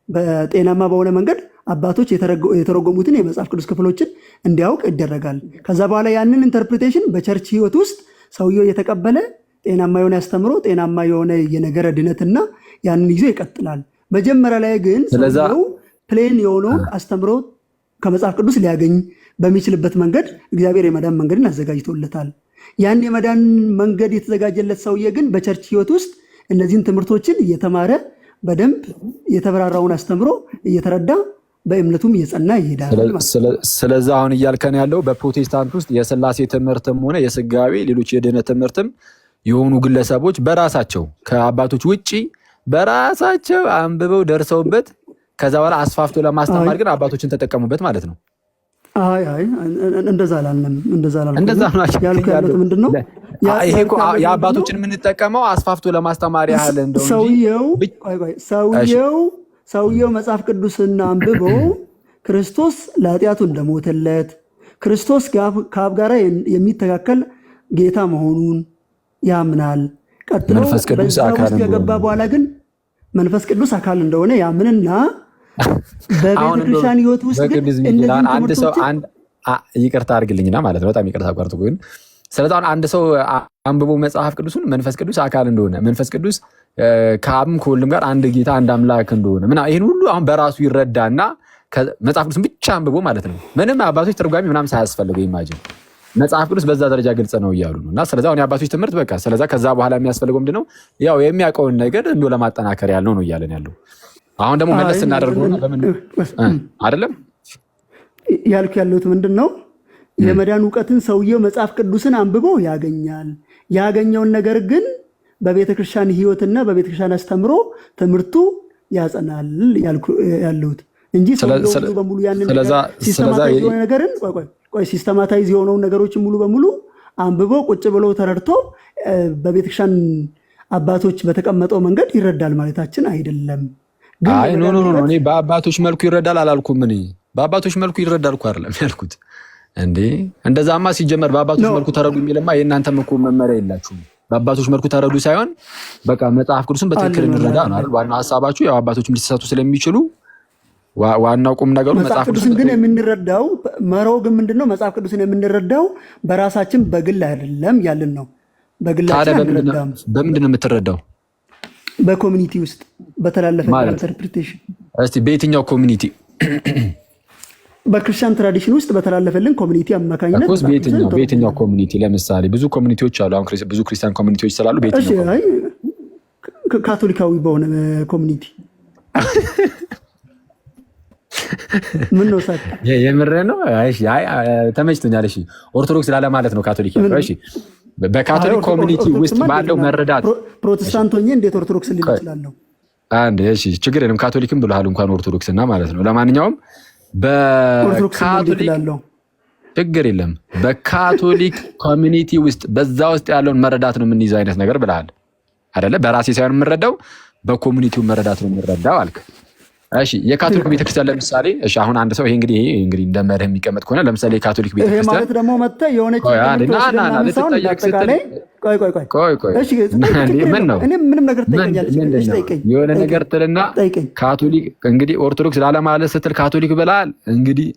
G: በጤናማ በሆነ መንገድ አባቶች የተረጎሙትን የመጽሐፍ ቅዱስ ክፍሎችን እንዲያውቅ ይደረጋል። ከዛ በኋላ ያንን ኢንተርፕሪቴሽን በቸርች ህይወት ውስጥ ሰውየው የተቀበለ ጤናማ የሆነ ያስተምሮ ጤናማ የሆነ የነገረ ድነትና ያንን ይዞ ይቀጥላል። መጀመሪያ ላይ ግን ሰውየው ፕሌን የሆነውን አስተምሮ ከመጽሐፍ ቅዱስ ሊያገኝ በሚችልበት መንገድ እግዚአብሔር የመዳን መንገድን አዘጋጅቶለታል። ያን የመዳን መንገድ የተዘጋጀለት ሰውዬ ግን በቸርች ህይወት ውስጥ እነዚህን ትምህርቶችን እየተማረ በደንብ የተብራራውን አስተምሮ እየተረዳ በእምነቱም እየጸና ይሄዳል።
B: ስለዚህ አሁን እያልከን ያለው በፕሮቴስታንት ውስጥ የሥላሴ ትምህርትም ሆነ የስጋዌ ሌሎች የድህነት ትምህርትም የሆኑ ግለሰቦች በራሳቸው ከአባቶች ውጪ በራሳቸው አንብበው ደርሰውበት ከዛ በኋላ አስፋፍቶ ለማስተማር ግን አባቶችን ተጠቀሙበት ማለት ነው።
G: አይ እንደዛ አላልንም።
B: እንደዛ ነው
G: ያሉት ምንድነው?
B: ይሄ እኮ የአባቶችን የምንጠቀመው አስፋፍቶ ለማስተማር ያህል እንደው
G: ሰውየው መጽሐፍ ቅዱስና አንብቦ ክርስቶስ ለኃጢአቱ እንደሞተለት ክርስቶስ ከአብ ጋር የሚተካከል ጌታ መሆኑን ያምናል። ቀጥሎ
B: መንፈስ ቅዱስ አካል
G: ከገባ በኋላ ግን መንፈስ ቅዱስ አካል እንደሆነ ያምንና በቤተክርስቲያን ህይወት ውስጥ ግን
B: አንድ ሰው ይቅርታ አድርግልኝና ማለት ነው፣ በጣም ይቅርታ አቋርጥ ግን ስለዚህ አንድ ሰው አንብቦ መጽሐፍ ቅዱስን መንፈስ ቅዱስ አካል እንደሆነ መንፈስ ቅዱስ ከአብም ከወልድም ጋር አንድ ጌታ አንድ አምላክ እንደሆነ ይህን ሁሉ አሁን በራሱ ይረዳና መጽሐፍ ቅዱስን ብቻ አንብቦ ማለት ነው ምንም አባቶች ትርጓሜ ምናምን ሳያስፈልገው ኢማጂን መጽሐፍ ቅዱስ በዛ ደረጃ ግልጽ ነው እያሉ ነው። እና ስለዚህ አሁን የአባቶች ትምህርት በቃ ስለዚህ ከዛ በኋላ የሚያስፈልገው ምንድነው? ያው የሚያውቀውን ነገር እንደው ለማጠናከር ያለው ነው እያለን ያለው። አሁን ደግሞ መለስ እናደርገው በምን አይደለም
G: ያልኩ ያለሁት ምንድነው? የመዳን ዕውቀትን ሰውየው መጽሐፍ ቅዱስን አንብቦ ያገኛል። ያገኘውን ነገር ግን በቤተክርስቲያን ህይወትና በቤተክርስቲያን አስተምሮ ትምህርቱ ያጸናል ያልኩ ያለሁት እንጂ ሰውየው በሙሉ ያንን ሲስተማታይዝ የሆነ ነገርን ሲስተማታይዝ የሆነውን ነገሮችን ሙሉ በሙሉ አንብቦ ቁጭ ብሎ ተረድቶ በቤተክርስቲያን አባቶች በተቀመጠው መንገድ ይረዳል ማለታችን አይደለም።
B: አይ ኖ እኔ በአባቶች መልኩ ይረዳል አላልኩም። እኔ በአባቶች መልኩ ይረዳል እኮ አይደለም ያልኩት። እንዴ እንደዛማ ሲጀመር በአባቶች መልኩ ተረዱ የሚልማ የእናንተም እኮ መመሪያ የላችሁም። በአባቶች መልኩ ተረዱ ሳይሆን በቃ መጽሐፍ ቅዱስን በትክክል እንረዳ ነው አይደል? ዋናው ሐሳባችሁ ያው አባቶችም ሊሳሳቱ ስለሚችሉ ዋናው ቁም ነገሩ መጽሐፍ ቅዱስን
G: ግን የምንረዳው መርሆው ግን ምንድነው? መጽሐፍ ቅዱስን የምንረዳው በራሳችን በግል አይደለም ያልን ነው። በግላችን አንረዳም።
B: በምንድን ነው የምትረዳው?
G: በኮሚኒቲ ውስጥ በተላለፈ ኢንተርፕሪቴሽን።
B: እስቲ በየትኛው ኮሚኒቲ?
G: በክርስቲያን ትራዲሽን ውስጥ በተላለፈልን ኮሚኒቲ አማካኝነት።
B: በየትኛው ኮሚኒቲ? ለምሳሌ ብዙ ኮሚኒቲዎች አሉ። አሁን ብዙ ክርስቲያን ኮሚኒቲዎች ስላሉ በየትኛው?
G: ካቶሊካዊ በሆነ ኮሚኒቲ ምን ነው ሳት
B: የምር ነው። እሺ አይ ተመችቶኛል። እሺ ኦርቶዶክስ ላለ ማለት ነው ካቶሊክ። እሺ በካቶሊክ ኮሚኒቲ ውስጥ ባለው መረዳት
G: ፕሮቴስታንት ሆኜ እንዴት ኦርቶዶክስ ልል እችላለሁ?
B: አንድ እሺ ችግር የለም። ካቶሊክም ብለሃል እንኳን ኦርቶዶክስ እና ማለት ነው። ለማንኛውም በካቶሊክ ችግር የለም። በካቶሊክ ኮሚኒቲ ውስጥ በዛ ውስጥ ያለውን መረዳት ነው የምንይዘው አይነት ነገር ብለሃል አይደለ? በራሴ ሳይሆን የምንረዳው በኮሚኒቲው መረዳት ነው የምንረዳው አልክ። እሺ የካቶሊክ ቤተክርስቲያን ለምሳሌ እሺ አሁን አንድ ሰው ይሄ እንግዲህ እንደ መርህ የሚቀመጥ ከሆነ ለምሳሌ የካቶሊክ ቤተክርስቲያን
G: ይሄ ማለት ደግሞ መጣ የሆነች
B: የሆነ ነገር ትልና ካቶሊክ እንግዲህ ኦርቶዶክስ ላለማለት ስትል ካቶሊክ ብለሃል። እንግዲህ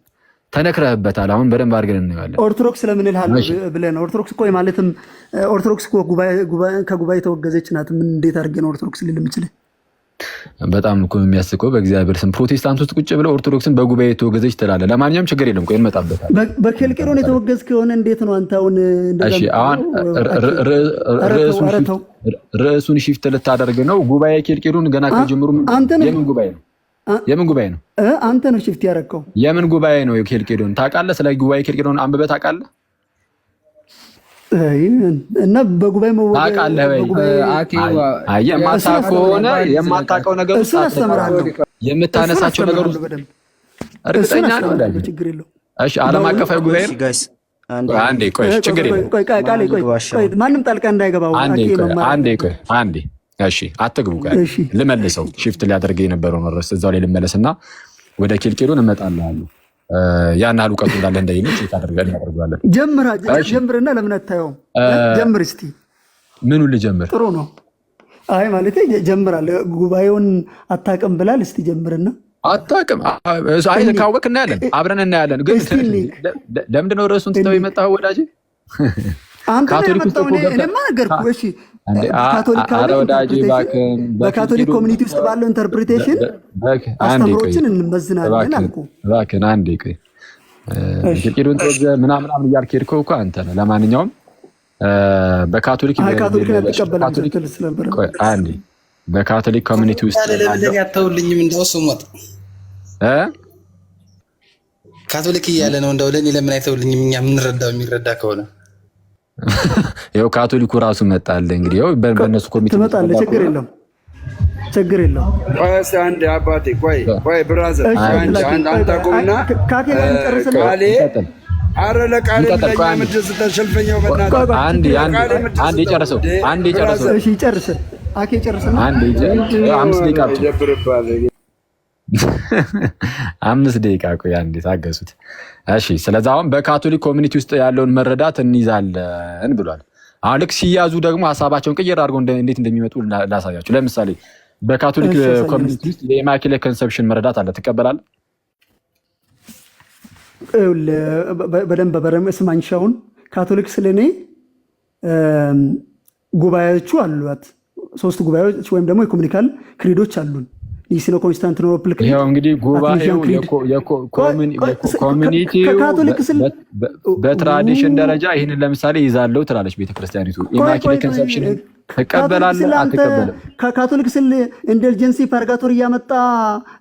B: ተነክረህበታል። አሁን በደንብ አድርገን እናየዋለን።
G: ኦርቶዶክስ ለምን ይልሃል ብለን ኦርቶዶክስ እኮ ማለትም ኦርቶዶክስ እኮ ከጉባኤ ተወገዘች ናት። ምን እንዴት አድርገን ኦርቶዶክስ ልል የምችልህ?
B: በጣም እኮ የሚያስቀው በእግዚአብሔር ስም ፕሮቴስታንት ውስጥ ቁጭ ብለው ኦርቶዶክስን በጉባኤ የተወገዘች ትላለህ። ለማንኛውም ችግር የለም ቆይ እንመጣበታለን።
G: በኬልቄሮን የተወገዝ ከሆነ እንዴት ነው አንተ አሁን
B: እሺ አሁን ርዕሱን ሺፍት ልታደርግ ነው። ጉባኤ ኬልቄሮን ገና ከጀምሩ የምን ጉባኤ ነው? የምን ጉባኤ ነው?
G: አንተ ነው ሺፍት ያደረከው።
B: የምን ጉባኤ ነው ኬልቄሮን? ታውቃለህ? ስለ ጉባኤ ኬልቄሮን አንብበህ ታውቃለህ?
G: እና በጉባኤ
B: የማታውቀው ነገር የምታነሳቸው ነገሮች እርግጠኛ ነው።
G: ችግር የለውም።
B: እሺ ዓለም አቀፋዊ ጉባኤ ነው። አንዴ ቆይ፣ ችግር የለውም።
G: ማንም ጣልቃ እንዳይገባው።
B: አንዴ እሺ፣ አትግቡ። ልመልሰው ሺፍት ሊያደርገ የነበረው ነው። እዛው ላይ ልመለስና ወደ ኬልቄሮን እመጣለሁ። ያን አሉ ቀጡ እንዳለ እንደይነች ታደርጋለህ እናደርጋለን።
G: ጀምርና ለምን አታየውም? ጀምር እስቲ።
B: ምኑን ልጀምር?
G: ጥሩ ነው። አይ ማለት ጀምራል። ጉባኤውን አታውቅም ብላል። እስቲ ጀምርና
B: አታውቅም። አይ ካወቅ እናያለን፣ አብረን እናያለን። ግን ለምንድን ነው ርዕሱን ትተው የመጣኸው ወዳጅ?
G: ካቶሊክ ውስጥ እኔማ ነገርኩህ። እሺ በካቶሊክ ኮሚኒቲ ውስጥ ባለው ኢንተርፕሪቴሽን አስተምሮችን እንመዝናለን አልኩህ።
B: እባክህን አንዴ ቆይ። ቂዱን ምናምን እያልክ ሄድከው እኮ አንተ ነህ። ለማንኛውም በካቶሊክ በካቶሊክ ኮሚኒቲ ውስጥ
H: ያተውልኝም እንደው ስሞት ካቶሊክ እያለ ነው። እንደው ለኔ ለምን አይተውልኝም? እኛ የምንረዳው የሚረዳ ከሆነ
B: ይኸው ካቶሊኩ ራሱ መጣለ። እንግዲህ ይኸው በእነሱ ኮሚቴ
G: ትመጣለህ። ችግር የለም ችግር የለም።
E: ቆይ እስኪ አንዴ አባቴ ቆይ ብራዘር አንተ ቁምና ቃሌ አረ ለቃሌ ምድር ስተሸልፈኛው በእናትህ
B: አንዴ ጨርሰው
G: እሺ ጨርስ አኬ ጨርስና
B: አንዴ 5 ደቂቃ አምስት ደቂቃ ቆይ አንዴ ታገሱት። እሺ ስለዚህ አሁን በካቶሊክ ኮሚኒቲ ውስጥ ያለውን መረዳት እንይዛለን ብሏል። አሁን ልክ ሲያዙ ደግሞ ሀሳባቸውን ቅይር አድርገው እንዴት እንደሚመጡ ላሳያችሁ። ለምሳሌ በካቶሊክ ኮሚኒቲ ውስጥ የኢማኪሌት ኮንሰፕሽን መረዳት አለ። ትቀበላለህ?
G: በደንብ ስማንሻውን ካቶሊክ ስለኔ ጉባኤዎቹ አሏት። 3 ጉባኤዎች ወይም ደግሞ የኮሚኒካል ክሪዶች አሉን። ኒሲኖ ኮንስታንቲኖፕል ክሪድ።
B: ይሄው እንግዲህ ጉባኤው ኮሚኒቲ በትራዲሽን ደረጃ ይህንን ለምሳሌ ይዛለው ትላለች ቤተክርስቲያኒቱ። ኢማኪሌት ኮንሰፕሽን ትቀበላለህ አትቀበልም?
G: ከካቶሊክ ስል ኢንደልጀንሲ ፐርጋቶሪ እያመጣ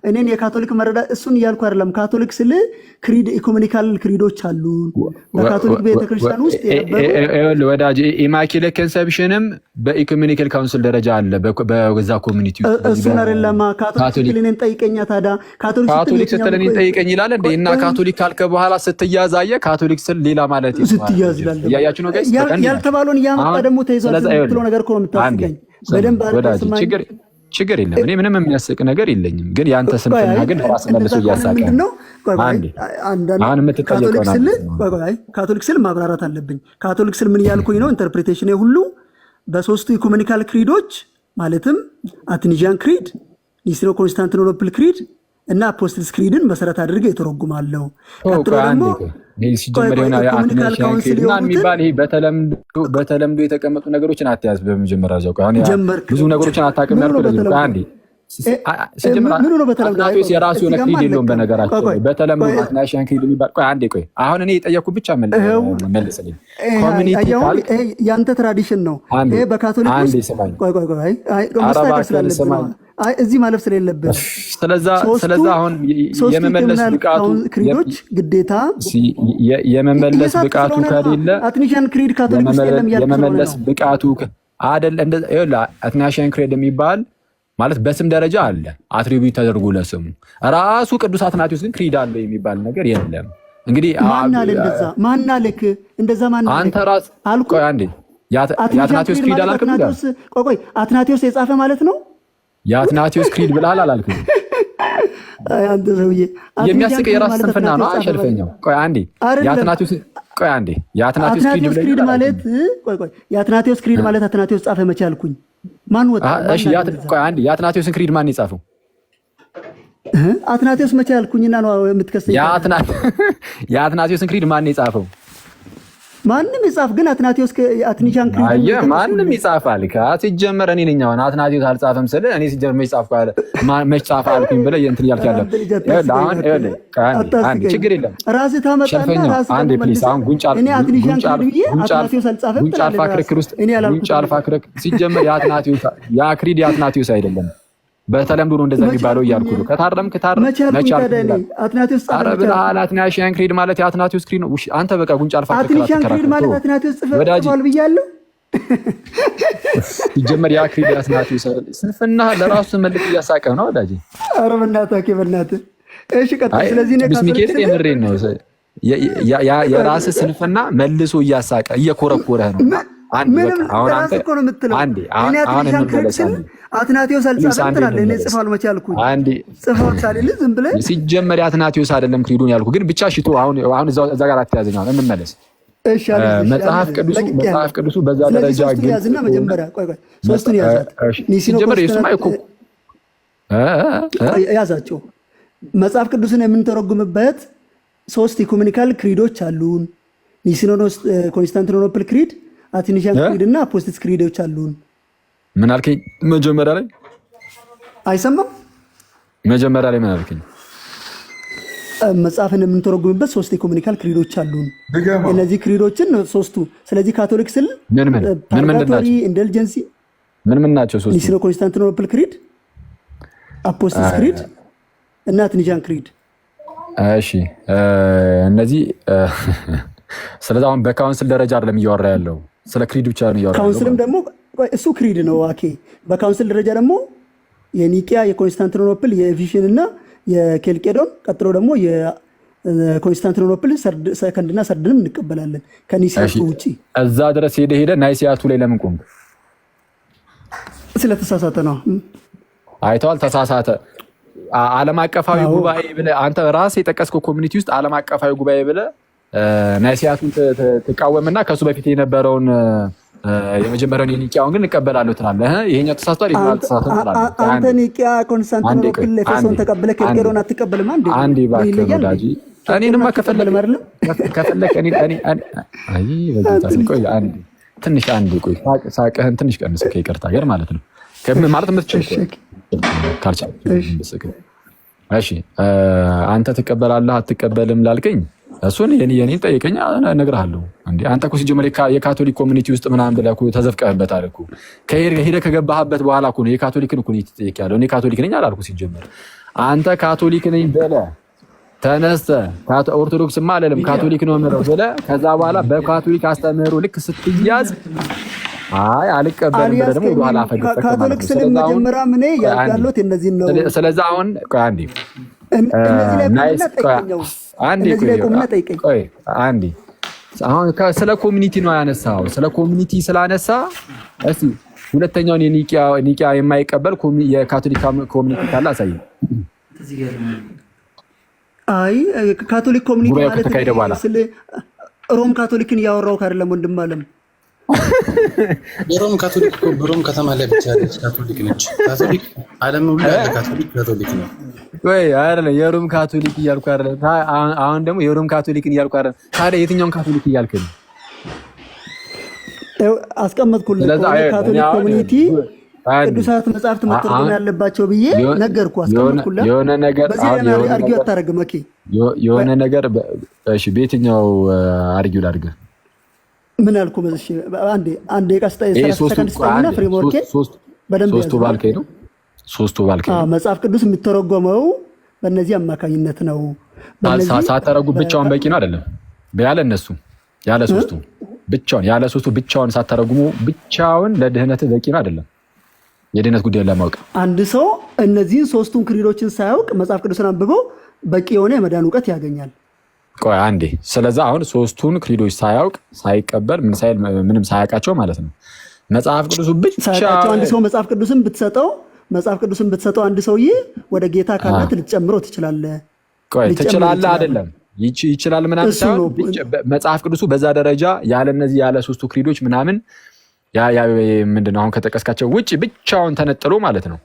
G: እኔን የካቶሊክ መረዳት እሱን እያልኩ አይደለም። ካቶሊክ ስል ክሪድ ኢኮኖሚካል ክሪዶች አሉ በካቶሊክ ቤተክርስቲያን ውስጥ የነበሩ
B: ወዳጅ። ኢማኪሌት ኮንሰፕሽንም በኢኮኖሚካል ካውንስል ደረጃ አለ በዛ ኮሚኒቲ ውስጥ።
G: እሱን አይደለም ካቶሊክ እኔን ጠይቀኛ። ታዲያ
B: ካቶሊክ ስትል እኔን ጠይቀኝ ይላል እንዴ? እና ካቶሊክ ካልከ በኋላ ስትያዝ አየህ፣ ካቶሊክ ስል ሌላ ማለት ነው።
G: ስትያዝ ይላል።
B: ያያችሁ ነው ጋይስ።
G: ያልተባለውን እያመጣ ደግሞ ተይዟል ብሎ ነገር እኮ ነው የምታስገኝ። በደንብ
B: ችግር የለም። እኔ ምንም የሚያስቅ ነገር የለኝም። ግን ያንተ ስንፍና ግን ራስ መልሶ እያሳቀ ነው። አሁን የምትጠየቀው
G: ካቶሊክ ስል ማብራራት አለብኝ። ካቶሊክ ስል ምን እያልኩኝ ነው? ኢንተርፕሬቴሽን ሁሉ በ3ቱ ኢኮኖሚካል ክሪዶች ማለትም አትኒዥያን ክሪድ፣ ኒሲኖ ኮንስታንቲኖፕል ክሪድ እና አፖስትልስ ክሪድን መሰረት አድርገው የተረጉማለሁ። ቀጥሎ ደግሞ
B: በተለምዶ የተቀመጡ ነገሮችን አትያዝ። በመጀመሪያ ብዙ ነገሮችን አታውቅም ያልኩህ አትናቴዎስ የራሱ የሆነ ክሪድ የለውም። በነገራቸው በተለምዶ አትናሽያን ክሪድ የሚባል ቆይ አሁን እኔ የጠየኩህ ብቻ መልስልኝ። ኮሚኒቲ
G: ያንተ ትራዲሽን ነው ይሄ በካቶሊክ ውስጥ እዚህ ማለፍ ስለሌለብን
B: ስለዛ አሁን የመመለስ ብቃቱ
G: ክሪዶች ግዴታ
B: የመመለስ ብቃቱ ከሌለ
G: አትኒሽያን ክሪድ ካቶሊክ ውስጥ የለም።
B: የመመለስ ብቃቱ አይደል? አትናሽያን ክሪድ የሚባል ማለት በስም ደረጃ አለ፣ አትሪቢዩት ተደርጎ ለስሙ ራሱ ቅዱስ አትናቴዎስ ግን ክሪድ አለው የሚባል ነገር የለም። እንግዲህ
G: ማናልክ እንደዛ
B: አንተ ራስ ቆይ አንዴ የአትናቴዎስ ክሪድ አላልክም?
G: ቆይ አትናቴዎስ የጻፈ ማለት ነው።
B: የአትናቴዎስ ክሪድ ብለሃል አላልክም?
G: አንተ ሰውዬ
B: የሚያስቅ የራስ ስንፍና ነው። አሸልፈኛው ቆይ አንዴ የአትናቴዎስ
G: ክሪድ ማለት የአትናቴዎስ ክሪድ ማለት አትናቴዎስ ጻፈ መቼ አልኩኝ? ማን ወጣ?
B: እሺ ቆይ አንዴ የአትናቴዎስን ክሪድ ማን የጻፈው?
G: አትናቴዎስ መቼ አልኩኝና ነው የምትከሰኝ?
B: የአትናቴዎስን ክሪድ ማን የጻፈው?
G: ማንም ይጻፍ፣ ግን አትናቴዎስ አትኒሻን ክሪድ
B: አየ ማንም ይጻፋል። ሲጀመር እኔ ነኝ አሁን አትናቴዎስ አልጻፈም ስለ እኔ ሲጀመር መች ጻፈ አልኩኝ ብለህ እንትን እያልክ ያለው አንድ ችግር የለም።
G: ራስህ ታመጣና ራስህ
B: አንዴ ፕሊስ። አሁን ጉንጫ አልፋ ክርክር ውስጥ ጉንጫ አልፋ ክርክር ሲጀመር ያ ክሪድ የአትናቴዎስ አይደለም። በተለምዶ ነው እንደዛ የሚባለው እያልኩ ነው። ከታረምክ አትናሽያን ክሪድ ማለት የአትናቴዎስ ክሪድ ነው። አንተ በቃ ጉንጫ አልፋ
G: ክሪድ ማለት አትናቴዎስ ጽፏል ብያለሁ።
B: ሲጀመር ያ ክሪድ የአትናቴዎስ አይደለም። ስንፍና ለራሱ መልክ እያሳቀ ነው ወዳጄ።
G: ኧረ በእናትህ እሺ ቀጥል። ስለዚህ
B: ሚካኤል የምሬን ነው። የራስህ ስንፍና መልሶ እያሳቀ እየኮረኮረህ ነው።
G: አትናቴዎስ አልጻፈም ትላለህ። እኔ ጽፏል መቼ አልኩኝ? ጽፏል ሳልልህ ዝም ብለህ
B: ሲጀመር የአትናቴዎስ አይደለም ክሪዱን ያልኩህ። ግን ብቻ ሽቶ አሁን እዛ ጋር አትያዘኝ። እንመለስ። መጽሐፍ ቅዱሱ በዛ ደረጃ
G: ግን ያዝና መጀመሪያ ሶስቱን ያዛት ያዛቸው። መጽሐፍ ቅዱስን የምንተረጉምበት 3 ኢኩሜኒካል ክሪዶች አሉን። ኒሲኖዶስ ኮንስታንቲኖፕል ክሪድ፣ አቴኒሻን ክሪድ እና አፖስቲስ ክሪዶች አሉን።
B: ምን አልከኝ? መጀመሪያ ላይ
G: አይሰማም።
B: መጀመሪያ ላይ ምን አልከኝ?
G: መጽሐፍን የምንተረጉምበት 3 ኢኩሜኒካል ክሪዶች አሉን። እነዚህ ክሪዶችን 3ቱ። ስለዚህ ካቶሊክ ስል ፓርጋቶሪ፣ ኢንደልጀንሲ
B: ምን ናቸው? 3
G: ኒሲኖ ኮንስታንቲኖፕል ክሪድ፣ አፖስቲስ ክሪድ እና አቴኒሻን ክሪድ።
B: እሺ እነዚህ ስለዚህ አሁን በካውንስል ደረጃ አይደለም እያወራ ያለው፣ ስለ ክሪድ ብቻ ነው እያወራ ያለው።
G: ካውንስልም ደግሞ እሱ ክሪድ ነው። ኦኬ በካውንስል ደረጃ ደግሞ የኒቂያ፣ የኮንስታንቲኖፕል፣ የኤፌሶን እና የኬልቄዶን ቀጥሎ ደግሞ የኮንስታንቲኖፕል ሰከንድና ሰርድንም እንቀበላለን ከኒሲያቱ ውጪ።
B: እዛ ድረስ ሄደ ናይሲያቱ ላይ ለምን ቆምክ?
G: ስለተሳሳተ ነው።
B: አይተዋል፣ ተሳሳተ። ዓለም አቀፋዊ ጉባኤ ብለህ አንተ ራስህ የጠቀስከው ኮሚኒቲ ውስጥ ዓለም አቀፋዊ ጉባኤ ብለህ ናይሲያቱን ትቃወምና ከሱ በፊት የነበረውን የመጀመሪያውን የኒቂያውን ግን እንቀበላለሁ ትላለህ። ይሄኛው ተሳስቷል፣ ይሄኛው አልተሳሳተም ትላለህ።
G: አንተ ኒቂያ ኮንስታንቲኖፕል ኤፌሶን ተቀብለህ ኬልቄዶን አትቀበልም?
B: አንዴ እባክህ ወዳጅ፣ እኔንማ ከፈለክ ትንሽ አንዴ ቆይ፣ ሳቅህን ትንሽ ቀንስ ከይቅርታ ጋር ማለት ነው ማለት የምትችል እሺ። አንተ ትቀበላለህ አትቀበልም ላልከኝ እሱን የኔን ጠይቀኝ እነግርሃለሁ። እንዴ አንተ እኮ ሲጀመር የካቶሊክ ኮሚኒቲ ውስጥ ምናምን ብለህ እኮ ተዘፍቀህበታል እኮ። ሄደህ ከገባህበት በኋላ እኮ ነው የካቶሊክን እኮ ትጠይቅ ያለው። እኔ ካቶሊክ ነኝ አላልኩ ሲጀመር። አንተ ካቶሊክ ነኝ ብለህ ተነስተህ ኦርቶዶክስማ አለለም ካቶሊክ ነው የምለው ብለህ ከዛ በኋላ በካቶሊክ አስተምህሮ ልክ ስትያዝ አይ አልቀበልም ብለህ ደግሞ ወደ ኋላ ፈገግ
G: ካቶሊክ ስለ መጀመሪያ ምን ያሉት እነዚህ ነው።
B: ስለዚህ አሁን ቆይ አንዴ አንዴ አሁን ስለ ኮሚኒቲ ነው ያነሳው። ስለ ኮሚኒቲ ስላነሳ እስቲ ሁለተኛውን የኒቂያ የማይቀበል የካቶሊክ ኮሚኒቲ ካለ አሳይ።
G: አይ ካቶሊክ ኮሚኒቲ ማለት ስለ ሮም ካቶሊክን ያወራው አይደለም ወንድም አለም።
H: የሮም ካቶሊክ በሮም ከተማ ላይ ብቻ ያለች ካቶሊክ ነች። ካቶሊክ ዓለም ሁሉ ያለ ካቶሊክ ነው
B: ወይ አይደለም? የሮም ካቶሊክ እያልኩ አይደለም። አሁን ደግሞ የሮም ካቶሊክን እያልኩ አይደለም። ታዲያ የትኛውን ካቶሊክ እያልክ ነው?
G: አስቀመጥኩልህ። ካቶሊክ ኮሚኒቲ ቅዱሳት መጽሐፍት መተርጎም ያለባቸው ብዬ ነገርኩ፣ አስቀመጥኩልህ።
B: የሆነ ነገር
G: አርጊው አታረግም። ኦኬ
B: የሆነ ነገር እሺ፣ በየትኛው አርጊው ላድርግ?
G: ምን አልኩ? እሺ አንዴ ቀስታ 30 ሰከንድ ስጠኝና ፍሬምወርክ በደንብ
B: ሶስቱ ባልከኝ ነው። ሶስቱ ባልከኝ
G: መጽሐፍ ቅዱስ የሚተረጎመው በእነዚህ አማካኝነት ነው።
B: ሳተረጉ ብቻውን በቂ ነው አይደለም? ያለ ሶስቱ ብቻውን ሳተረጉሙ ብቻውን ለድህነት በቂ ነው አይደለም? የድህነት ጉዳይ ለማወቅ
G: አንድ ሰው እነዚህን 3ቱን ክሪዶችን ሳያውቅ መጽሐፍ ቅዱስን አንብቦ በቂ የሆነ የመዳን እውቀት ያገኛል።
B: ቆይ አንዴ። ስለዚህ አሁን 3ቱን ክሪዶች ሳያውቅ ሳይቀበል ምንም ሳያውቃቸው ማለት ነው መጽሐፍ ቅዱሱ ብቻ
G: አንድ ሰው መጽሐፍ ቅዱስን ብትሰጠው አንድ ሰውዬ ወደ ጌታ ካላት ልትጨምረው ትችላለህ።
B: ቆይ ትችላለህ አይደለም? ይችላል ምናምን ሳይሆን መጽሐፍ ቅዱሱ በዛ ደረጃ ያለ እነዚህ ያለ 3ቱ ክሪዶች ምናምን ምንድነው አሁን ከጠቀስካቸው ውጭ ብቻውን ተነጥሎ ማለት ነው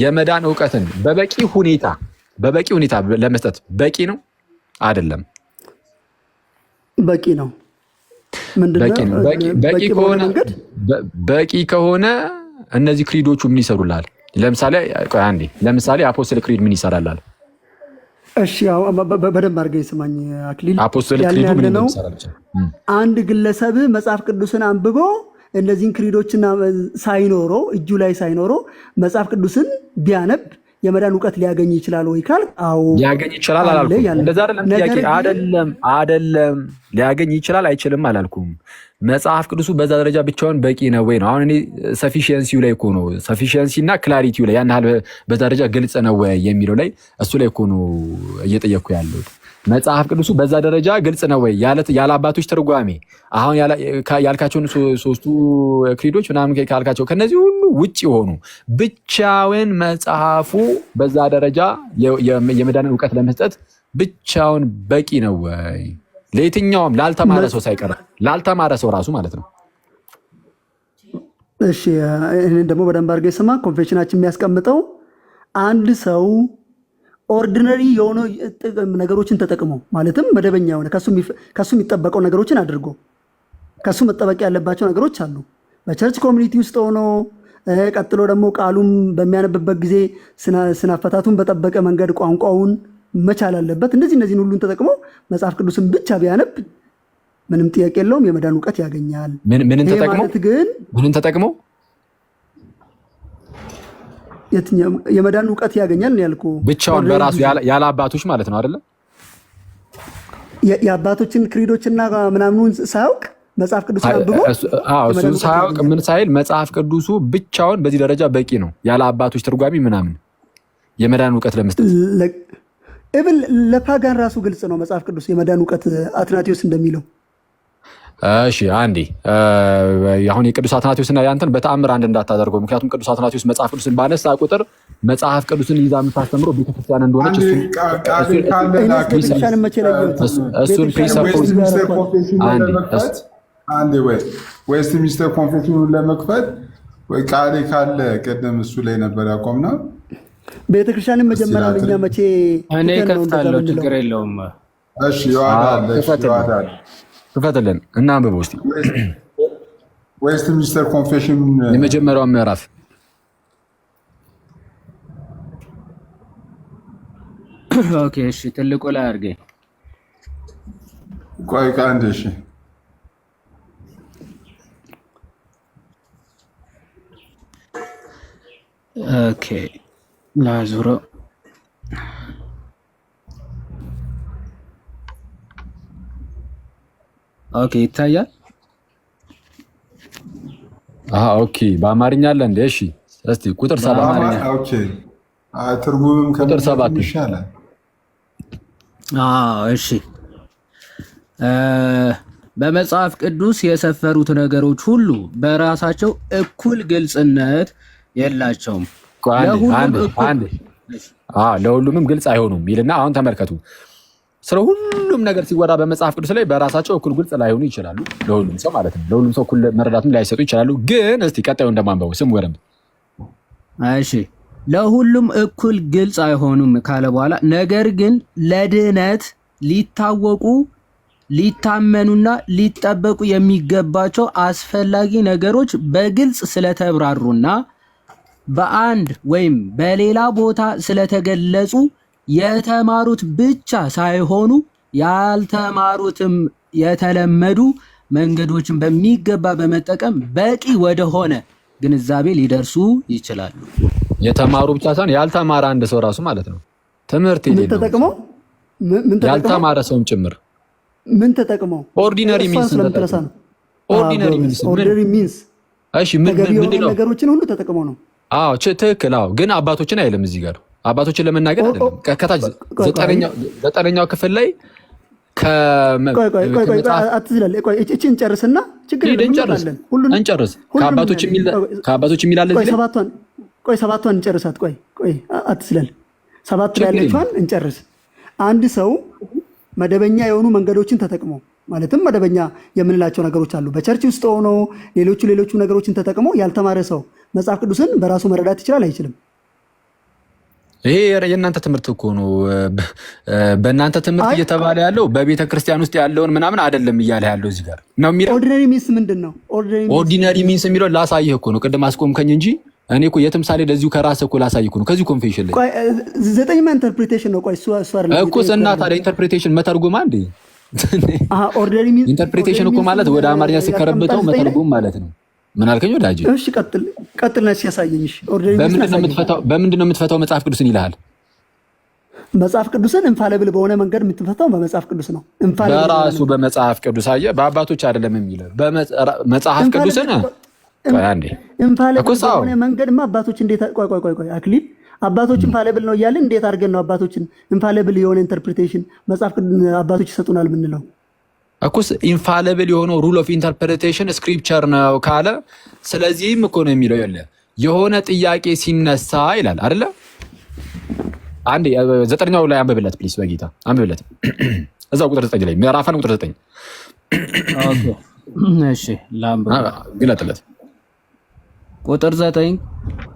B: የመዳን እውቀትን በበቂ ሁኔታ ለመስጠት በቂ ነው አይደለም?
G: በቂ ነው። ምንድነው
B: በቂ ከሆነ እነዚህ ክሪዶቹ ምን ይሰሩላል? ለምሳሌ አፖስትል ክሪድ ምን ይሰራላል?
G: እሺ በደንብ አድርገህ ስማኝ አክሊል።
B: አፖስትል ክሪድ ምን ይሰራል?
G: አንድ ግለሰብ መጽሐፍ ቅዱስን አንብቦ እነዚህን ክሪዶችና እጁ ላይ ሳይኖረው መጽሐፍ ቅዱስን ቢያነብ የመዳን እውቀት ሊያገኝ ይችላል ወይ ካል፣ አዎ
B: ሊያገኝ ይችላል አላልኩም። እንደዛ አይደለም ጥያቄ። አይደለም ሊያገኝ ይችላል አይችልም አላልኩም። መጽሐፍ ቅዱሱ በዛ ደረጃ ብቻውን በቂ ነው ወይ ነው። አሁን እኔ ሰፊሺየንሲው ላይ እኮ ነው፣ ሰፊሺየንሲ እና ክላሪቲው ላይ ያን ያህል በዛ ደረጃ ግልጽ ነው ወይ የሚለው ላይ እሱ ላይ እኮ ነው እየጠየቅኩ ያለሁት። መጽሐፍ ቅዱሱ በዛ ደረጃ ግልጽ ነው ወይ ያለ አባቶች ትርጓሜ አሁን ያልካቸውን 3ቱ ክሪዶች ምናምን ካልካቸው ከነዚህ ሁሉ ውጭ የሆኑ ብቻውን መጽሐፉ በዛ ደረጃ የመዳንን እውቀት ለመስጠት ብቻውን በቂ ነው ወይ?
A: ለየትኛውም ላልተማረ ሰው ሳይቀር ላልተማረ ሰው ራሱ ማለት ነው።
G: እሺ ይህንን ደግሞ በደንብ አድርገህ ስማ። ኮንፌሽናችን የሚያስቀምጠው አንድ ሰው ኦርዲነሪ የሆኑ ነገሮችን ተጠቅሞ ማለትም መደበኛ የሆነ ከሱ የሚጠበቀው ነገሮችን አድርጎ ከሱ መጠበቅ ያለባቸው ነገሮች አሉ። በቸርች ኮሚኒቲ ውስጥ ሆኖ ቀጥሎ ደግሞ ቃሉም በሚያነብበት ጊዜ ስናፈታቱን በጠበቀ መንገድ ቋንቋውን መቻል አለበት። እነዚህን ሁሉን ተጠቅሞ መጽሐፍ ቅዱስን ብቻ ቢያነብ ምንም ጥያቄ የለውም፣ የመዳን እውቀት ያገኛል።
A: ምንን ተጠቅሞ
G: የመዳን እውቀት ያገኛል ያልኩ
A: ብቻውን በራሱ ያለ አባቶች ማለት ነው አይደለ?
G: የአባቶችን ክሪዶችና ምናምኑን ሳያውቅ መጽሐፍ ቅዱስ አንብቦ
A: እሱን ሳያውቅ ምን ሳይል መጽሐፍ ቅዱሱ ብቻውን በዚህ ደረጃ በቂ ነው፣ ያለ አባቶች ትርጓሚ ምናምን የመዳን እውቀት ለመስጠት።
G: እብል ለፓጋን ራሱ ግልጽ ነው መጽሐፍ ቅዱስ የመዳን እውቀት አትናቴዎስ እንደሚለው።
A: እሺ አንዴ አሁን የቅዱስ አትናቴዎስና ያንተን በተአምር አንድ እንዳታደርገው። ምክንያቱም ቅዱስ አትናቴዎስ መጽሐፍ ቅዱስን ባነሳ ቁጥር መጽሐፍ ቅዱስን ይዛ የምታስተምረው ቤተክርስቲያን እንደሆነች እሱን
C: ዌስት ሚኒስተር ኮንፌሽኑን ለመክፈት ቃሌ ካለ ቅድም እሱ ላይ ነበር ያቆምነው።
G: ቤተክርስቲያንን መጀመሪያ እኛ መቼ
I: እኔ ከፍታለሁ፣ ችግር የለውም።
C: እሺ ይዋዳል
A: ክፈትልን እና አንብበው እስኪ
C: ዌስት ሚኒስተር ኮንፌሽን
A: የመጀመሪያው ምዕራፍ።
I: ኦኬ እሺ፣ ትልቁ ላይ አድርገኝ።
C: ቆይ ከአንድ እሺ
I: ኦኬ ላዙረው። ኦኬ ይታያል።
A: ኦኬ በአማርኛ አለ እንዴ? እሺ እስቲ ቁጥር 7 አማርኛ።
C: ኦኬ ትርጉምም
A: ቁጥር 7
C: ይሻላል።
I: እሺ በመጽሐፍ ቅዱስ የሰፈሩት ነገሮች ሁሉ በራሳቸው እኩል ግልጽነት የላቸውም፣
A: ለሁሉምም ግልጽ አይሆኑም ይልና አሁን ተመልከቱ። ስለ ሁሉም ነገር ሲወራ በመጽሐፍ ቅዱስ ላይ በራሳቸው እኩል ግልጽ ላይሆኑ ይችላሉ፣ ለሁሉም ሰው ማለት ነው። ለሁሉም ሰው እኩል መረዳትም ላይሰጡ ይችላሉ። ግን እስቲ ቀጣዩ እንደማንበቡ ስም ወረም።
I: እሺ ለሁሉም እኩል ግልጽ አይሆኑም ካለ በኋላ ነገር ግን ለድህነት ሊታወቁ ሊታመኑና ሊጠበቁ የሚገባቸው አስፈላጊ ነገሮች በግልጽ ስለተብራሩና በአንድ ወይም በሌላ ቦታ ስለተገለጹ የተማሩት ብቻ ሳይሆኑ ያልተማሩትም የተለመዱ መንገዶችን በሚገባ በመጠቀም በቂ ወደሆነ ግንዛቤ ሊደርሱ ይችላሉ።
A: የተማሩ ብቻ ሳይሆን ያልተማረ አንድ ሰው ራሱ ማለት ነው። ትምህርት የሌለው ያልተማረ ሰውም ጭምር
G: ምን ተጠቅመው
A: ኦርዲነሪ ሚንስ ነው። ኦርዲነሪ
G: ሚንስ እሺ ምንድነው? ነገሮችን ሁሉ ተጠቅመው ነው።
A: ትክክል። ግን አባቶችን አይልም እዚህ ጋር አባቶችን ለመናገር አይደለም። ከታች ዘጠነኛው ክፍል ላይ
G: አትዝላል። እቺን ጨርስና ችግር
A: እንጨርስ። ከአባቶች የሚላለ
G: ሰባቷን እንጨርሳት። ቆይ አትዝላል። ሰባት ላይ ያለችዋን እንጨርስ። አንድ ሰው መደበኛ የሆኑ መንገዶችን ተጠቅሞ ማለትም መደበኛ የምንላቸው ነገሮች አሉ። በቸርች ውስጥ ሆኖ ሌሎቹ ነገሮችን ተጠቅሞ ያልተማረ ሰው መጽሐፍ ቅዱስን በራሱ መረዳት ይችላል አይችልም?
A: ይሄ የእናንተ ትምህርት እኮ ነው። በእናንተ ትምህርት እየተባለ ያለው በቤተ ክርስቲያን ውስጥ ያለውን ምናምን አይደለም እያለ ያለው እዚህ ጋር ነው የሚለው።
G: ኦርዲነሪ ሚንስ ምንድን ነው?
A: ኦርዲነሪ ሚንስ የሚለው ላሳይህ እኮ ነው። ቅድም አስቆምከኝ እንጂ እኔ እኮ የትምሳሌ ለዚሁ ከራስህ እኮ ላሳይህ እኮ ነው። ከዚሁ ኮንፌሽን ላይ
G: ዘጠኝማ ኢንተርፕሪቴሽን ነው። ቆይ እሱ
A: እኮ እና ታዲያ ኢንተርፕሪቴሽን መተርጎም አንዴ ኢንተርፕሪቴሽን እኮ ማለት ወደ አማርኛ ሲከረብተው መተርጎም ማለት ነው። ምን አልከኝ ወዳጅ?
G: እሺ ቀጥልና ሲያሳየኝ።
A: በምንድን ነው የምትፈታው? መጽሐፍ ቅዱስን ይልሃል።
G: መጽሐፍ ቅዱስን ኢንፋሊብል በሆነ መንገድ የምትፈታው በመጽሐፍ ቅዱስ ነው።
A: በራሱ በመጽሐፍ ቅዱስ አየህ፣ በአባቶች አይደለም የሚለው በመጽሐፍ ቅዱስን አንዴ
G: ኢንፋሊብል በሆነ መንገድማ አባቶች እንዴት ቆይ አክሊል አባቶች ኢንፋሊብል ነው እያልን እንዴት አድርገን ነው አባቶችን ኢንፋሊብል የሆነ ኢንተርፕሪቴሽን መጽሐፍ አባቶች ይሰጡናል የምንለው?
A: እኮስ ኢንፋሊብል የሆነው ሩል ኦፍ ኢንተርፕሪቴሽን ስክሪፕቸር ነው ካለ፣ ስለዚህም እኮ ነው የሚለው የሆነ ጥያቄ ሲነሳ ይላል አይደለ? አንዴ ዘጠነኛው ላይ አንብብለት ፕሊስ፣ በጌታ አንብብለት። እዛው ቁጥር 9 ላይ ምዕራፍ 1 ቁጥር 9
I: ኦኬ እሺ ላምብ
A: ግለጥለት።
I: ቁጥር 9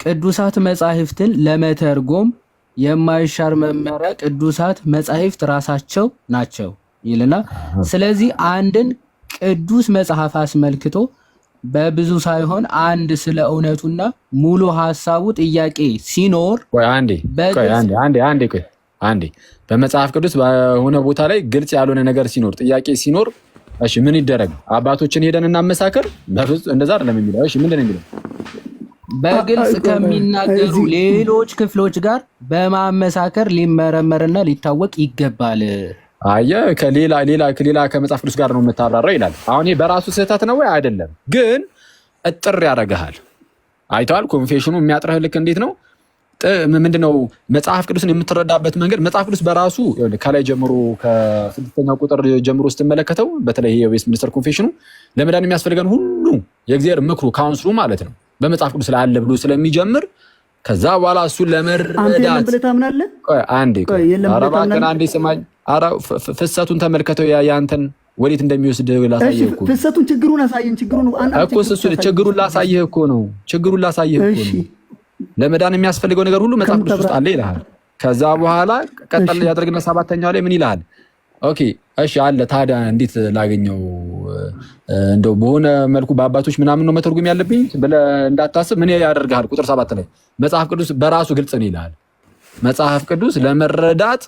I: ቅዱሳት መጻሕፍትን ለመተርጎም የማይሻር መመሪያ ቅዱሳት መጻሕፍት ራሳቸው ናቸው ይልና ስለዚህ አንድን ቅዱስ መጽሐፍ አስመልክቶ በብዙ ሳይሆን አንድ ስለ እውነቱና ሙሉ ሐሳቡ ጥያቄ ሲኖር
A: አንዴ በመጽሐፍ ቅዱስ በሆነ ቦታ ላይ ግልጽ ያልሆነ ነገር ሲኖር ጥያቄ ሲኖር እሺ ምን ይደረግ? አባቶችን ሄደን እናመሳከር? በፍጹም እንደዛ አይደለም የሚለው። እሺ ምንድን ነው የሚለው?
I: በግልጽ ከሚናገሩ ሌሎች ክፍሎች ጋር በማመሳከር ሊመረመርና ሊታወቅ ይገባል።
A: አየህ ከሌላ ከመጽሐፍ ቅዱስ ጋር ነው የምታብራራው ይላል። አሁን በራሱ ስህተት ነው ወይ አይደለም፣ ግን እጥር ያደርግሃል። አይተዋል። ኮንፌሽኑ የሚያጥርህ ልክ እንዴት ነው? ምንድነው መጽሐፍ ቅዱስን የምትረዳበት መንገድ። መጽሐፍ ቅዱስ በራሱ ከላይ ጀምሮ ከ6ኛው ቁጥር ጀምሮ ስትመለከተው በተለይ የዌስትሚኒስተር ኮንፌሽኑ ለመዳን የሚያስፈልገን ሁሉ የእግዚአብሔር ምክሩ ካውንስሉ ማለት ነው በመጽሐፍ ቅዱስ ላይ አለ ብሎ ስለሚጀምር ከዛ በኋላ እሱን ለመረዳት አንዴ ስማኝ። ፍሰቱን ተመልከተው ያንተን ወዴት እንደሚወስድ ላሳየህ እኮ።
G: ፍሰቱን ችግሩን አሳየን።
A: ችግሩን ላሳየህ እኮ ነው። ለመዳን የሚያስፈልገው ነገር ሁሉ መጽሐፍ ቅዱስ ውስጥ አለ ይልሃል። ከዛ በኋላ ቀጠል ያደርግና 7ኛው ላይ ምን ይልሃል? ኦኬ እሺ አለ። ታዲያ እንዴት ላገኘው? እንደው በሆነ መልኩ በአባቶች ምናምን ነው መተርጎም ያለብኝ ብለህ እንዳታስብ ምን ያደርግሃል? ቁጥር 7 ላይ መጽሐፍ ቅዱስ በራሱ ግልጽ ነው ይልሃል። መጽሐፍ ቅዱስ ለመረዳት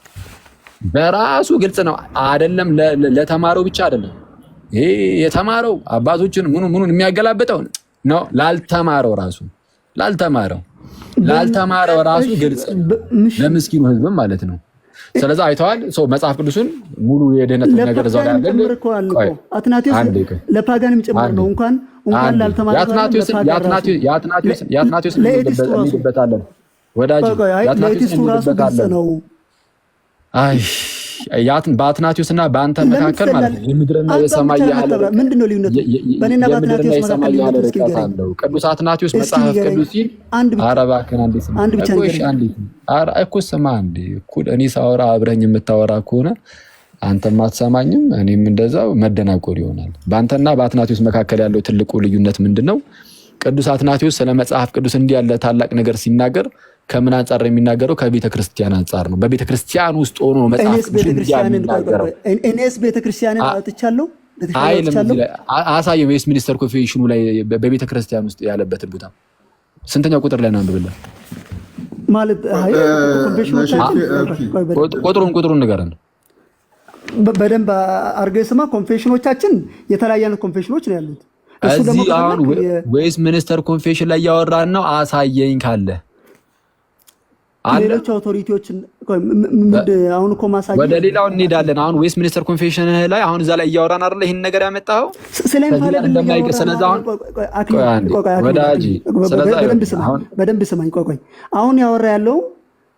A: በራሱ ግልጽ ነው። አይደለም ለተማረው ብቻ አይደለም። ይሄ የተማረው አባቶችን ምኑን የሚያገላብጠው ነው። ላልተማረው ራሱ ግልጽ ለምስኪኑ ህዝብ ማለት ነው። ስለዚህ አይተዋል። ሰው መጽሐፍ ቅዱስን ሙሉ የደህነት ነገር እዛው ላይ አለ።
G: አትናቴዎስ ለፓጋንም ጭምር ነው። እንኳን ላልተማረው
A: የአትናቴዎስ እንሄድበታለን ወዳጅ።
G: ለኤቲስቱ ራሱ ግልጽ ነው።
A: አይ በአትናቴዎስና በአንተ መካከል ማለት ነው የምድርና የሰማይ ያህል
G: ምንድን ነው ልዩነቱ? በእኔና በአትናቴዎስ መካከል ልዩነቱ
A: አለው። ቅዱስ አትናቴዎስ መጽሐፍ ቅዱስ ሲል አረባከን አንድ ብቻ እኮ ስማ እንዴ እኩል እኔ ሳወራ አብረኝ የምታወራ ከሆነ አንተም አትሰማኝም፣ እኔም እንደዛው መደናቆር ይሆናል። በአንተና በአትናቴዎስ መካከል ያለው ትልቁ ልዩነት ምንድን ነው? ቅዱስ አትናቴዎስ ስለ መጽሐፍ ቅዱስ እንዲህ ያለ ታላቅ ነገር ሲናገር ከምን አንጻር የሚናገረው? ከቤተ ክርስቲያን አንጻር ነው። በቤተ ክርስቲያን ውስጥ ሆኖ መጽሐፍ ቅዱስ የሚናገረው።
G: እኔስ ቤተ ክርስቲያንን አጥቻለሁ
A: አሳየው። ዌስትሚኒስተር ኮንፌንሽኑ ላይ በቤተ ክርስቲያን ውስጥ ያለበትን ቦታ ስንተኛው ቁጥር ላይ ነው አንብብልን
G: ማለት
A: ቁጥሩን ንገረን
G: በደንብ አድርገህ ስማ። ኮንፌንሽኖቻችን የተለያየ አይነት ኮንፌንሽኖች ነው ያሉት።
A: እዚህ አሁን ዌስትሚኒስተር ኮንፌንሽን ላይ ያወራን ነው። አሳየኝ ካለ
G: ሌሎች አውቶሪቲዎች አሁን እኮ ማሳየት
A: ወደ ሌላው እንሄዳለን። አሁን ዌስትሚኒስተር ኮንፌንሽን ላይ አሁን እዛ ላይ እያወራን አይደለ? ይሄን ነገር ያመጣኸው
G: በደንብ ስማኝ። ቆይ አሁን ያወራ ያለው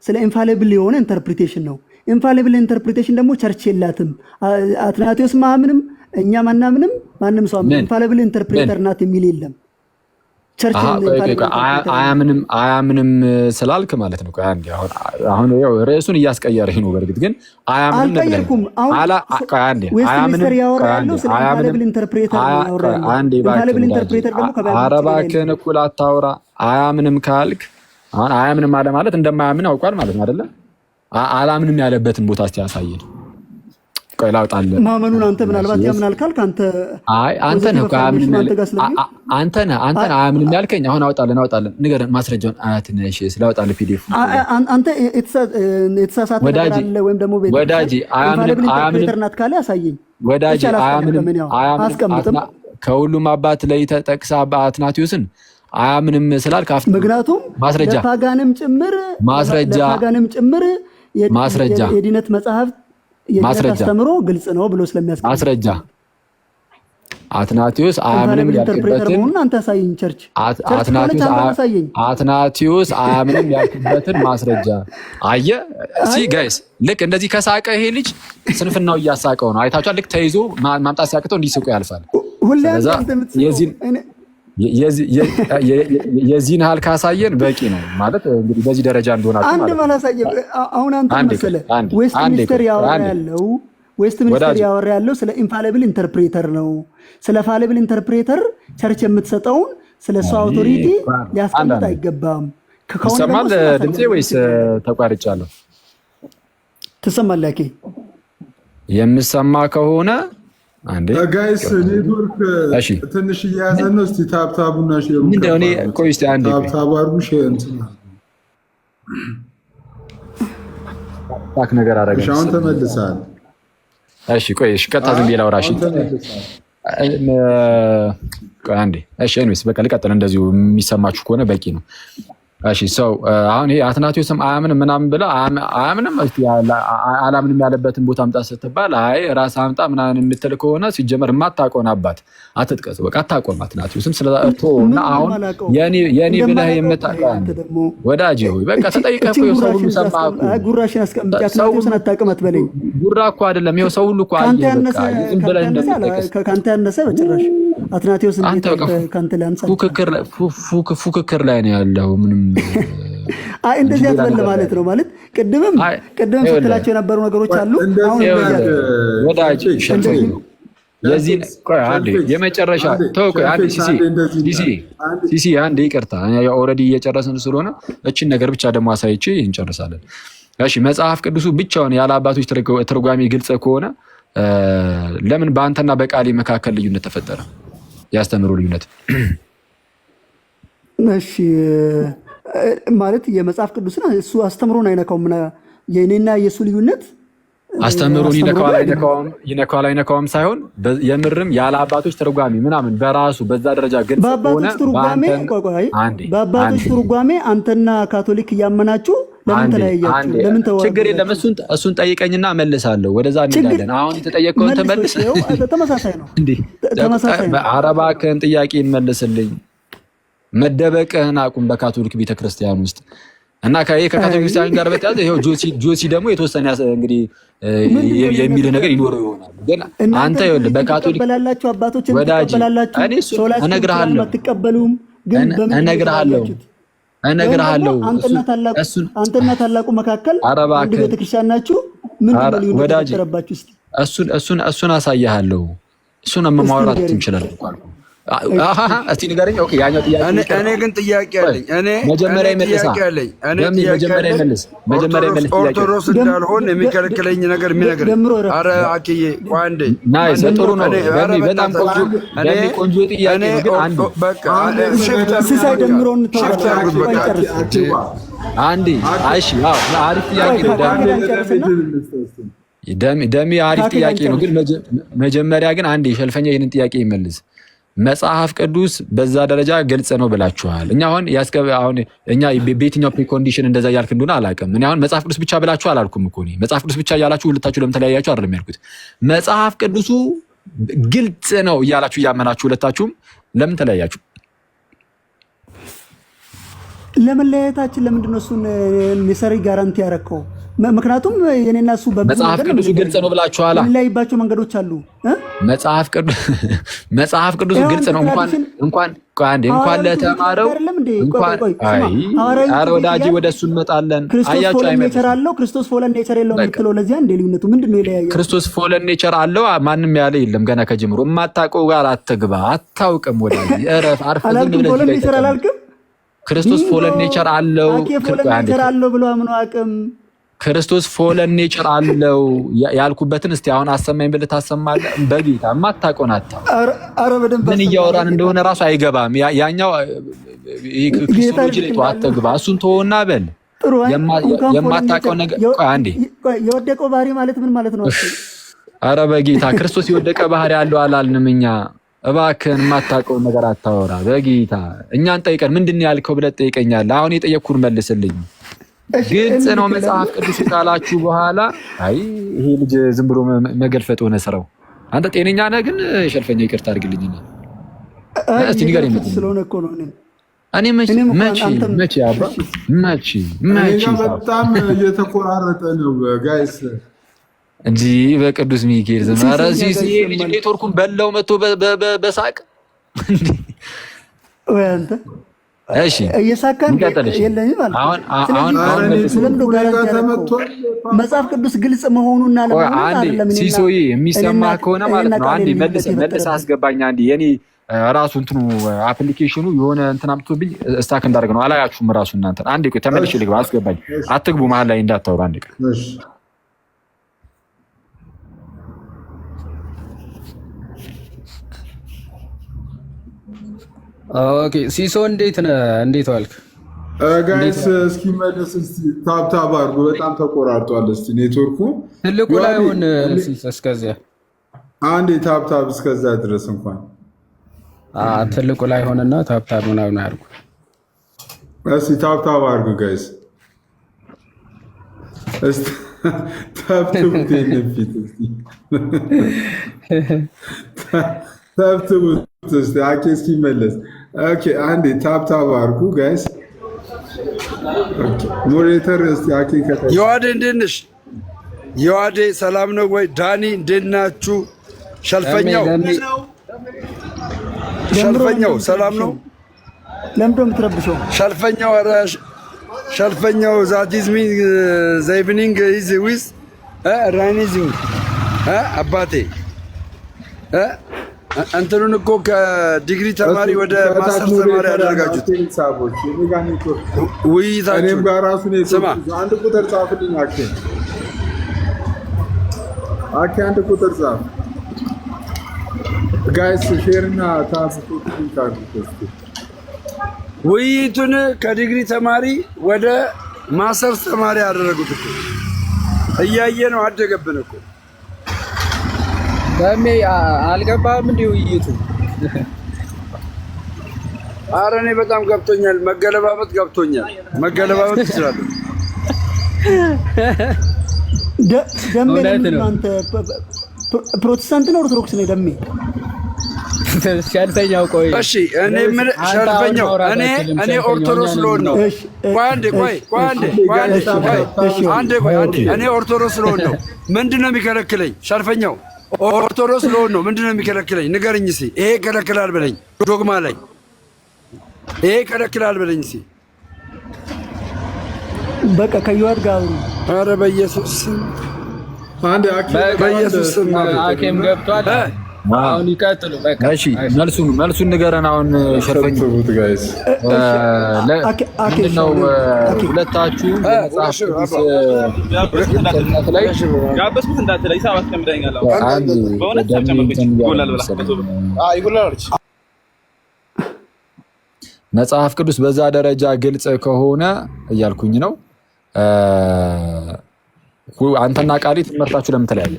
G: ስለ ኢንፋሊብል የሆነ ኢንተርፕሪቴሽን ነው። ኢንፋሊብል ኢንተርፕሪቴሽን ደግሞ ቸርች የላትም። አትናቴዎስ ማምንም እኛ ማናምንም ማንም ሰው ኢንፋሊብል ኢንተርፕሬተር ናት የሚል የለም።
A: አያምንም ስላልክ ማለት ነው። አሁን ርዕሱን እያስቀየርህ ነው። በእርግጥ ግን
G: አልቀየርኩም።
A: አረባክን እኩል አታውራ። አያምንም ካልክ አሁን አያምንም አለ ማለት እንደማያምን አውቋል ማለት ነው አይደለ? አላምንም ያለበትን ቦታ እስቲ ያሳየን። ቆይ ላውጣልህ።
G: ማመኑን አንተ ምናልባት ያምናል ካልክ
A: አንተ ነህ አያምንም ያልከኝ። አሁን አውጣልን ንገረን ማስረጃውን። አያትነሽ ስላውጣልህ ፒዲኤፍ
G: አንተ የተሳሳተ ነገር አለ ወይም ደግሞ
A: ወዳጅ አያምንም
G: ካለ ያሳየኝ።
A: ወዳጅ አያምንም ከሁሉም አባት ላይ ተጠቅሳ አትናቴዎስን አያምንም ስላልክ
G: ምክንያቱም
A: ማስረጃ
G: የድነት መጽሐፍት አስተምሮ ግልጽ ነው ብሎ ስለሚያስቀምጥ
A: ማስረጃ አትናቴዎስ አያምንም ያልክበትን
G: አንተ አሳየኝ። ቸርች
A: አትናቴዎስ አያምንም ያልክበትን ማስረጃ አየህ። ጋይስ ልክ እንደዚህ ከሳቀ ይሄ ልጅ ስንፍናው እያሳቀው ነው። አይታችኋል። ልክ ተይዞ ማምጣት ሲያቅተው እንዲስቁ ያልፋል። የዚህን ያህል ካሳየን በቂ ነው ማለት እንግዲህ በዚህ ደረጃ እንደሆናችሁ ማለት ነው።
G: አሁን አንተ መሰለህ ዌስትሚኒስተር ያወራ ያለው ዌስት ሚኒስተር ያወራ ያለው ስለ ኢንፋሊብል ኢንተርፕሬተር ነው። ስለ ፋሊብል ኢንተርፕሬተር ቸርች የምትሰጠውን ስለ እሱ አውቶሪቲ ሊያስቀምጥ አይገባም።
B: ይሰማል ድምጼ ወይስ ተቋርጫለሁ?
G: ትሰማለህ?
B: የምሰማ ከሆነ አንዴ
C: ጋይስ ኔትወርክ ትንሽ እያያዘን ነው። እስቲ ታብታቡና ሼሩ
B: ምንድነው? እኔ ቆይ እስቲ አንዴ
C: ታብታቡ አድርጉ። ሼር እንትን
B: ታክ ነገር አደረገ።
C: አሁን ተመልሰሃል።
B: እሺ ቆይ እሺ፣ ቀጥታ ዝም ብዬ ላውራ። እሺ ቆይ አንዴ። እሺ ኤኒዌይስ በቃ ልቀጥል። እንደዚሁ የሚሰማችሁ ከሆነ በቂ ነው። እሺ ሰው አሁን ይሄ አትናቴዎስም አያምንም ምናምን ብለህ አያምንም አላምንም ያለበትን ቦታ አምጣ ስትባል አይ ራስ አምጣ ምናምን የምትል ከሆነ ሲጀመር የማታውቀውን አባት አትጥቀስ። በቃ አታውቀውም አትናቴዎስም ስለእርቶና አሁን የኔ ብለህ የምታውቀው ወዳጄ ሆይ በቃ ተጠይቀህ እኮ ሰው ሁሉ ሰማህ እኮ።
G: ጉራሽን አስቀምጫ አትናቴዎስን አታውቅም አትበለኝ።
B: ጉራ እኮ አይደለም ይኸው ሰው ሁሉ እኮ አየ። በቃ ዝም ብለህ እንደምትጠቅስ
G: ካንተ ያነሰ በጭራሽ አትናቴዎስ እንዴት ካንተ ላንሳ?
B: ፉክክር ላይ ነው ያለው ምንም
G: አይ እንደዚህ ያትበል ማለት ነው። ማለት ቅድምም ስትላቸው የነበሩ ነገሮች አሉ። አሁን
B: ወዳጅ የዚህ ቆይ አንዴ የመጨረሻ ተወው። አንዴ ሲሲ አንዴ ይቅርታ፣ ኦልሬዲ እየጨረስን ስለሆነ እቺን ነገር ብቻ ደግሞ አሳይቼ እንጨርሳለን። እሺ መጽሐፍ ቅዱሱ ብቻውን ያለ አባቶች ትርጓሜ ግልጽ ከሆነ ለምን በአንተና በቃሌ መካከል ልዩነት ተፈጠረ? ያስተምሩ ልዩነት
G: እሺ ማለት የመጽሐፍ ቅዱስን እሱ አስተምሮን አይነካውም። የኔና የሱ ልዩነት
B: አስተምሮን ይነካዋል አይነካውም ሳይሆን የምርም ያለ አባቶች ትርጓሜ ምናምን በራሱ በዛ ደረጃ ግልጽ ሆነ።
G: በአባቶች ትርጓሜ አንተና ካቶሊክ እያመናችሁ ለምን ተለያያችሁ? ለምን ተዋጋችሁ?
B: ችግር የለም እሱን ጠይቀኝና መልሳለሁ። ወደዛ እንሄዳለን። አሁን የተጠየቀውን ተመልስ።
G: ተመሳሳይ ነው እንዴ?
B: አረባከን ጥያቄ መልስልኝ። መደበቅህን አቁም በካቶሊክ ቤተክርስቲያን ውስጥ እና ከካቶሊክ ቤተክርስቲያን ጋር በተያያዘ ይኸው ጆሲ ደግሞ የተወሰነ እንግዲህ የሚል ነገር ይኖረው ይሆናል። ግን አንተ ይኸውልህ በካቶሊክ
G: በላላችሁ አባቶች ተቀበላላችሁ
B: እኔ እነግርሃለሁ
G: አትቀበሉም። ግን
B: እነግርሃለሁ
G: አንተና ታላቁ መካከል አንድ ቤተክርስቲያን ናችሁ። ምን ልዩነት ተፈጠረባችሁ?
B: እሱን አሳያለሁ። እሱን ማውራት እንችላለን እንኳን እስቲ ንገረኝ። ኦኬ ያኛው ጥያቄ
E: እኔ ግን ጥያቄ አለኝ።
B: መጀመሪያ ይመልስ።
E: ኦርቶዶክስ እንዳልሆን የሚከለክለኝ ነገር የሚነግረኝ አረ አኪዬ ቋንዴ
B: ናይስ ጥሩ ነው። በጣም ቆንጆ ጥያቄ ነው። ግን አንድ
E: በቃ
G: ሲሳይ ደምሮን
B: አንዴ አይሽ አሪፍ ጥያቄ ነው። ደሚ አሪፍ ጥያቄ ነው። ግን መጀመሪያ ግን አንዴ ሸልፈኛ ይሄንን ጥያቄ ይመልስ። መጽሐፍ ቅዱስ በዛ ደረጃ ግልጽ ነው ብላችኋል። እኛ አሁን እኛ በየትኛው ፕሪኮንዲሽን እንደዛ ያልክ እንደሆነ አላውቅም። እኔ አሁን መጽሐፍ ቅዱስ ብቻ ብላችሁ አላልኩም እኮ እኔ መጽሐፍ ቅዱስ ብቻ እያላችሁ ሁለታችሁ ለምን ተለያያችሁ አይደለም ያልኩት። መጽሐፍ ቅዱሱ ግልጽ ነው እያላችሁ እያመናችሁ ሁለታችሁም ለምን ተለያያችሁ?
G: ለመለያየታችን ለምንድን ነው እሱን ኔሰሪ ጋራንቲ ያረከው? ምክንያቱም የኔና እሱ
B: መጽሐፍ ቅዱሱ ግልጽ ነው ብላችኋል።
G: የሚለያይባቸው መንገዶች አሉ።
B: መጽሐፍ ቅዱሱ ግልጽ ነው እንኳን ለተማረው ኧረ ወዳጄ ወደ እሱ እንመጣለን። አያችሁ
G: አይመጣም። ክርስቶስ ፎለን ኔቸር የለውም የምትለው ለዚያ እንደ ልዩነቱ ምንድን ነው? ይለያያል።
B: ክርስቶስ ፎለን ኔቸር አለው ማንም ያለ የለም። ገና ከጀምሮ የማታውቀው ጋር አትግባ። አታውቅም ወዳጄ እረፍ።
G: ፎለን ኔቸር አላልክም።
B: ክርስቶስ ፎለን ኔቸር አለው
G: ብሎ አምኖ አቅም
B: ክርስቶስ ፎለን ኔቸር አለው ያልኩበትን እስቲ አሁን አሰማኝ ብለህ ታሰማለህ? በጌታ የማታውቀውን ምን እያወራን እንደሆነ ራሱ አይገባም። ያኛው ክርስቶሎጂ ላይ አትግባ፣ እሱን ተወውና በል የማታውቀው ነገር። ቆይ አንዴ
G: የወደቀው ባህሪ ማለት ምን ማለት ነው?
B: ኧረ በጌታ ክርስቶስ የወደቀ ባህሪ ያለው አላልንም እኛ። እባክህን የማታውቀውን ነገር አታወራ። በጌታ እኛን ጠይቀን ምንድን ነው ያልከው ብለህ ትጠይቀኛለህ። አሁን የጠየቅኩህን መልስልኝ። ግልጽ ነው መጽሐፍ ቅዱስ ካላችሁ በኋላ አይ ይሄ ልጅ ዝም ብሎ መገልፈጥ ሆነ ስራው። አንተ ጤነኛ ነህ? ግን ሸልፈኛ ይቅርታ አድርግልኝና እስቲ ንገረኝ
G: ስለሆነ እኮ ነው።
B: እኔ መቼ አባ መቼ
C: በጣም እየተቆራረጠ ነው ጋይስ
B: እንጂ በቅዱስ ሚካኤል ዘመን ኧረ ሲሲ ልጅ ኔትወርኩን በላው መጥቶ በሳቅ
G: ወይ አንተ
A: እሺ
G: እየሳካን የለኝም ማለት መጽሐፍ ቅዱስ ግልጽ መሆኑና ለመሆኑ
A: ሲሶይ የሚሰማ ከሆነ ማለት ነው። አንዴ መልስ አስገባኝ። አንዴ የኔ ራሱ እንትኑ አፕሊኬሽኑ የሆነ እንትን አምጥቶብኝ ስታክ እንዳደረገ ነው። አላያችሁም ራሱ እናንተ። አንዴ ቆይ ተመልሼ ልግባ። አስገባኝ። አትግቡ፣ መሀል ላይ እንዳታወሩ። አንዴ ቆይ
I: ኦኬ ሲሶ እንዴት ነህ? እንዴት ዋልክ?
C: ጋይስ እስኪመለስ እስቲ ታብታብ አድርጎ በጣም ተቆራርጧል። እስቲ ኔትወርኩ
I: ትልቁ ላይ ሆነ እስከዚያ
C: አንዴ ታብታብ እስከዛ ድረስ እንኳን
I: ትልቁ ላይ ሆነና ታብታብ ምናምን አድርጉ።
C: እስቲ ታብታብ አድርጉ ጋይስ። እስቲ ታብታብ ተነፊት እስቲ ታብታብ እስቲ አኬ እስኪመለስ ኦኬ። አንዴ ታብታብ አድርጉ ጋይስ። ሞዴሬተር እስቲ አኬ ከተይ
E: የዋዴ እንዴት ነሽ? የዋዴ ሰላም ነው ወይ? ዳኒ እንዴት ናችሁ? ሸልፈኛው ሰላም ነው?
G: ለምዶ የምትረብሸው
E: ሸልፈኛው ሸልፈኛው ዛት ኢዝ ሚን ዘ ኢቭኒንግ ኢዝ ዊዝ ራይኒንግ አባቴ እንትኑን እኮ ከዲግሪ ተማሪ ወደ ማስተር ተማሪ ያደረጋችሁት ውይይታችሁ። ስማ
C: አንድ ቁጥር ጻፍልኝ አኬ አንድ ቁጥር ጻፍ ጋይስ። ሼርና ታስቁት
E: ውይይቱን ከዲግሪ ተማሪ ወደ ማስተርስ ተማሪ ያደረጉት እኮ እያየ ነው። አደገብን እኮ
I: በሜ አልገባም እንዴ ውይይቱ?
E: ኧረ እኔ በጣም ገብቶኛል። መገለባበጥ ገብቶኛል። መገለባበጥ ይችላል።
G: ደሜ አንተ ፕሮቴስታንት ነው ኦርቶዶክስ ነው? ደሜ
I: ሸልፈኛው ቆይ
E: እሺ፣ እኔ ምን ሸልፈኛው እኔ ኦርቶዶክስ ልሆን ነው። እኔ ኦርቶዶክስ ልሆን ነው። ምንድን ነው የሚከለክለኝ? ሸልፈኛው ኦርቶዶክስ ልሆን ነው። ምንድን ነው የሚከለክለኝ? ንገረኝ እስኪ። ይሄ ይከለክላል በለኝ። ዶግማ ላይ ይሄ ይከለክላል በለኝ እስኪ።
G: በቃ ከዮሐድ ጋር
E: ኧረ በኢየሱስ
C: አንዴ
E: በኢየሱስ
I: አኬም ገብቷል። አሁን ይቀጥሉ። በቃ
A: እሺ መልሱን ንገረን። አሁን ሸልፈኛው
C: ጋይስ
A: ምንድነው ሁለታችሁ መጽሐፍ ቅዱስ ላይ
J: ጋበስኩት እንዳትለ ሂሳብ አስቀምጠኛል።
A: መጽሐፍ ቅዱስ በዛ ደረጃ ግልጽ ከሆነ እያልኩኝ ነው። አንተና ቃሊ ትምህርታችሁ ለምን ተለያየ?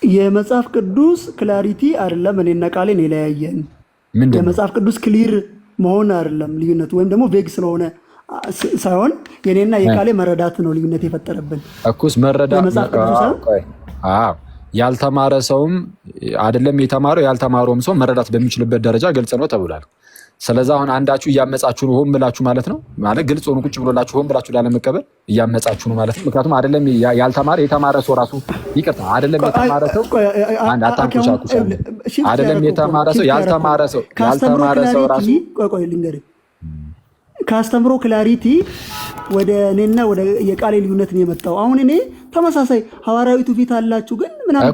G: የመጽሐፍ ቅዱስ ክላሪቲ አይደለም እኔና ቃሌን የለያየን። የመጽሐፍ ቅዱስ ክሊር መሆን አይደለም ልዩነቱ፣ ወይም ደግሞ ቬግ ስለሆነ ሳይሆን የኔና የቃሌ መረዳት ነው ልዩነት የፈጠረብን።
A: እኩስ መረዳት ያልተማረ ሰውም አይደለም የተማረው ያልተማረውም ሰው መረዳት በሚችልበት ደረጃ ግልጽ ነው ተብሏል። ስለዚህ አሁን አንዳችሁ እያመጻችሁ ነው ሆን ብላችሁ ማለት ነው ማለት ግልጽ ሆኖ ቁጭ ብሎላችሁ ሆን ብላችሁ ላለመቀበል እያመጻችሁ ነው ማለት ነው። ምክንያቱም አይደለም ያልተማረ የተማረ ሰው ራሱ ይቅርታ አይደለም የተማረ ሰው አንድ አታንኩሳኩስ አይደለም የተማረ ሰው ያልተማረ ሰው ራሱ
G: ቆይ ልንገርህ ካስተምሮ ክላሪቲ ወደ እኔና ወደ የቃሌ ልዩነት ነው የመጣው። አሁን እኔ ተመሳሳይ ሐዋርያዊ ትውፊት አላችሁ ግን ምናምን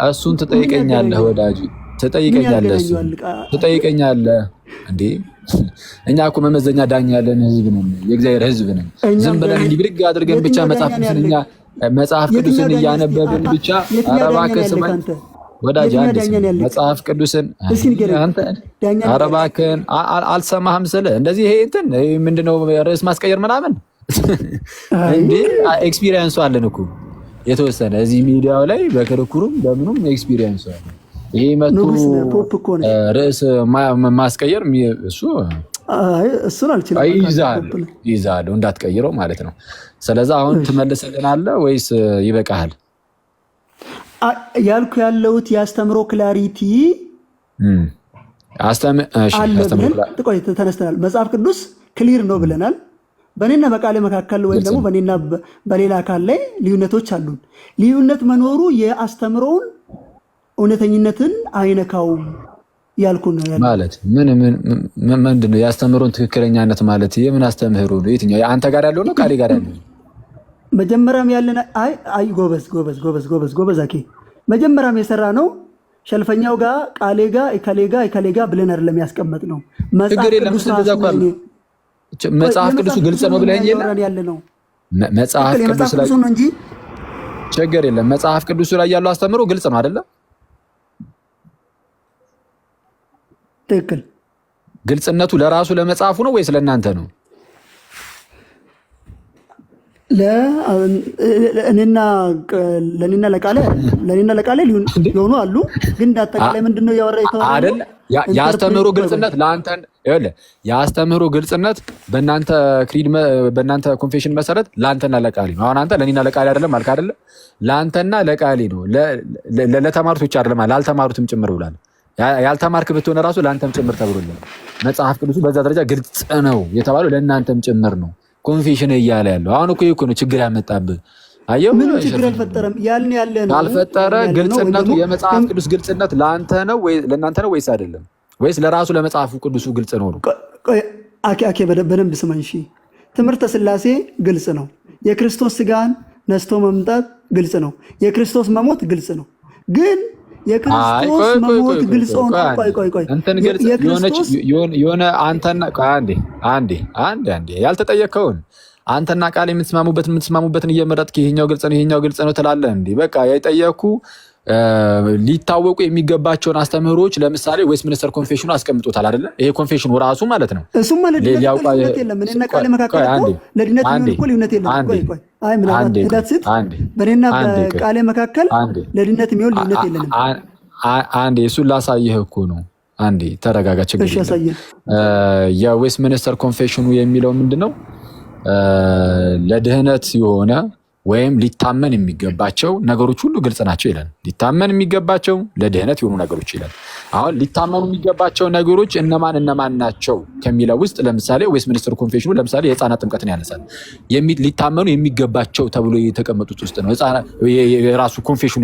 A: እሱን ትጠይቀኛለህ ወዳጅ ትጠይቀኛለህ እንዴ? እኛ እኮ መመዘኛ ዳኛ ያለን ህዝብ ነን፣ የእግዚአብሔር ህዝብ ነን። ዝም ብለን እንዲህ ብድግ አድርገን ብቻ መጽሐፍ ቅዱስን እያነበብን ብቻ ኧረ እባክህ ስማኝ ወዳጅ መጽሐፍ ቅዱስን ኧረ እባክህን አልሰማህም ስልህ እንደዚህ ይሄ እንትን ምንድነው ርዕስ ማስቀየር ምናምን እንዴ ኤክስፒሪየንሱ አለን እኮ የተወሰነ እዚህ ሚዲያው ላይ በክርክሩም በምኑም ኤክስፒሪየንሱ አለ። ይሄ መቶ ርዕስ ማስቀየር
G: እሱን አልችልም
A: ይዛለሁ እንዳትቀይረው ማለት ነው። ስለዚህ አሁን ትመልስልናለህ ወይስ ይበቃሃል?
G: ያልኩ ያለሁት የአስተምሮ ክላሪቲ ተነስተናል። መጽሐፍ ቅዱስ ክሊር ነው ብለናል። በእኔና በቃሌ መካከል ወይም ደግሞ በእኔና በሌላ አካል ላይ ልዩነቶች አሉን። ልዩነት መኖሩ የአስተምሮውን እውነተኝነትን አይነካውም ያልኩ ነው ያለው።
B: ማለት ምንድን ነው ያስተምሮን ትክክለኛነት ማለት የምን አስተምህሮ ነው? የትኛው አንተ ጋር ያለው ነው ቃሌ ጋር ያለው?
G: መጀመሪያም ያለን አይ ጎበዝ አኬ መጀመሪያም የሰራ ነው ሸልፈኛው ጋር ቃሌ ጋር እከሌ ጋር ብለን አይደለም ያስቀመጥ ነው።
B: መጽሐፍ ቅዱሱ ግልጽ ነው ብለኸኝ
G: ያለ ነው
B: መጽሐፍ ቅዱስ ላይ
G: ነው እንጂ
B: ችግር የለም። መጽሐፍ ቅዱሱ ላይ ያለው አስተምሮ ግልጽ ነው አይደለ?
G: ትክክል።
B: ግልጽነቱ ለራሱ ለመጽሐፉ ነው ወይስ ለእናንተ ነው?
G: ለእኔና ለቃሌ ሊሆኑ አሉ። ግን እንዳጠቃላይ ምንድነው ያወራ
B: አይደል? የአስተምህሮ ግልጽነት ለአንተ ይኸውልህ፣ የአስተምህሮ ግልጽነት በእናንተ ክሪድ በእናንተ ኮንፌሽን መሰረት ለአንተና ለቃሌ ነው። አሁን አንተ ለእኔና ለቃሌ አይደለም አልክ አይደለ? ለአንተና ለቃሌ ነው። ለተማሩት ብቻ አይደለም ላልተማሩትም ጭምር ብሏል። ያልተማርክ ብትሆነ ራሱ ለአንተም ጭምር ተብሎልህ መጽሐፍ ቅዱስ በዛ ደረጃ ግልጽ ነው የተባለው ለእናንተም ጭምር ነው። ኮንፌሽን እያለ ያለው አሁን እኮ ነው ችግር ያመጣብህ። አየው
G: ምንም ችግር አልፈጠረም። ያለ ነው
B: ካልፈጠረ ግልጽነቱ የመጽሐፍ ቅዱስ ግልጽነት ለአንተ ነው ወይ ለእናንተ ነው ወይስ አይደለም? ወይስ ለራሱ ለመጽሐፉ ቅዱሱ ግልጽ ነው?
G: አኬ በደንብ ስማኝ እሺ። ትምህርተ ሥላሴ ግልጽ ነው። የክርስቶስ ስጋን ነስቶ መምጣት ግልጽ ነው። የክርስቶስ መሞት ግልጽ ነው። ግን የክርስቶስ መሞት ግልጽ ሆኖ ቆይ
B: እንትን ግልጽ የሆነ አንተና አንዴ ያልተጠየቀውን አንተና ቃል የምትስማሙበትን እየመረጥክ ይሄኛው ግልጽ ነው ትላለህ እንዴ? በቃ የጠየኩ ሊታወቁ የሚገባቸውን አስተምህሮች ለምሳሌ ዌስትሚኒስተር ኮንፌሽኑ አስቀምጦታል አይደለ? ይሄ ኮንፌሽኑ ራሱ ማለት ነው።
G: እሱም ማለት ልዩነት የለም። እኔና ቃሌ መካከል ለድነት እኮ ልዩነት የለም። አይ ምናልባት ዳትስት በእኔና በቃሌ መካከል ለድነት የሚሆን ልዩነት የለንም።
B: አንዴ እሱን ላሳይህ እኮ ነው። አንዴ ተረጋጋ፣ ችግር የለም። የዌስትሚኒስተር ኮንፌሽኑ የሚለው ምንድነው? ለድህነት የሆነ ወይም ሊታመን የሚገባቸው ነገሮች ሁሉ ግልጽ ናቸው ይላል። ሊታመን የሚገባቸው ለድህነት የሆኑ ነገሮች ይላል። አሁን ሊታመኑ የሚገባቸው ነገሮች እነማን ናቸው ከሚለው ውስጥ ለምሳሌ ዌስትሚኒስተር ኮንፌሽኑ ለምሳሌ የህፃናት ጥምቀትን ያነሳል። ሊታመኑ የሚገባቸው ተብሎ የተቀመጡት ውስጥ ነው የራሱ ኮንፌሽኑ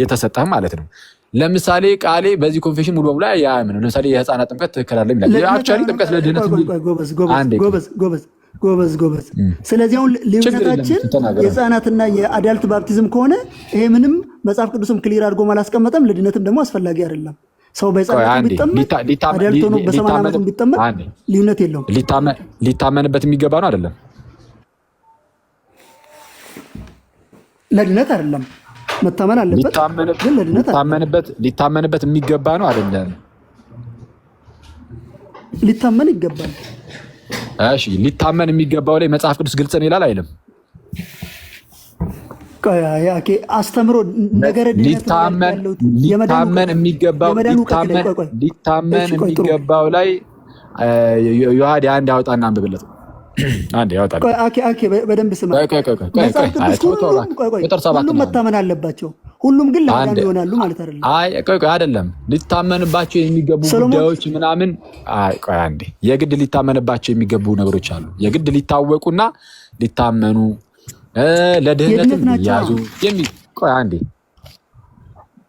B: የተሰጠህ ማለት ነው። ለምሳሌ ቃሌ በዚህ ኮንፌሽን ሙሉ በሙሉ አያምንም። ለምሳሌ የህፃናት ጥምቀት ትክክል አይደለም ይላል። አክቹዋሊ ጥምቀት ለድህነት
G: ጎበዝ። ስለዚህ አሁን ልዩነታችን የህፃናትና የአዳልት ባፕቲዝም ከሆነ ይሄ ምንም መጽሐፍ ቅዱስም ክሊር አድርጎ አላስቀመጠም። ለድነትም ደግሞ አስፈላጊ አይደለም። ሰው በህፃናት ቢጠመቅ አዳልት ሆኖ በ80 ዓመቱ ቢጠመቅ ልዩነት የለውም።
B: ሊታመንበት የሚገባ ነው አይደለም?
G: ለድነት አይደለም መታመን አለበት፣ ግን ለድነት
B: ሊታመንበት የሚገባ ነው አይደለም?
G: ሊታመን ይገባል።
B: እሺ ሊታመን የሚገባው ላይ መጽሐፍ ቅዱስ ግልጽ ነው ይላል አይልም?
G: አስተምሮ ነገረ
B: ሊታመን የሚገባው ላይ ዮሐድ አንድ ያወጣና አንብብለት። አንድ ያወጣ
G: በደንብ ስማ። ሁሉም መታመን አለባቸው። ሁሉም ግን ለማዳን ይሆናሉ ማለት አይደለም።
B: አይደለም ሊታመንባቸው የሚገቡ ጉዳዮች ምናምን አንዴ የግድ ሊታመንባቸው የሚገቡ ነገሮች አሉ። የግድ ሊታወቁና ሊታመኑ ለድህነትም ያዙ አንዴ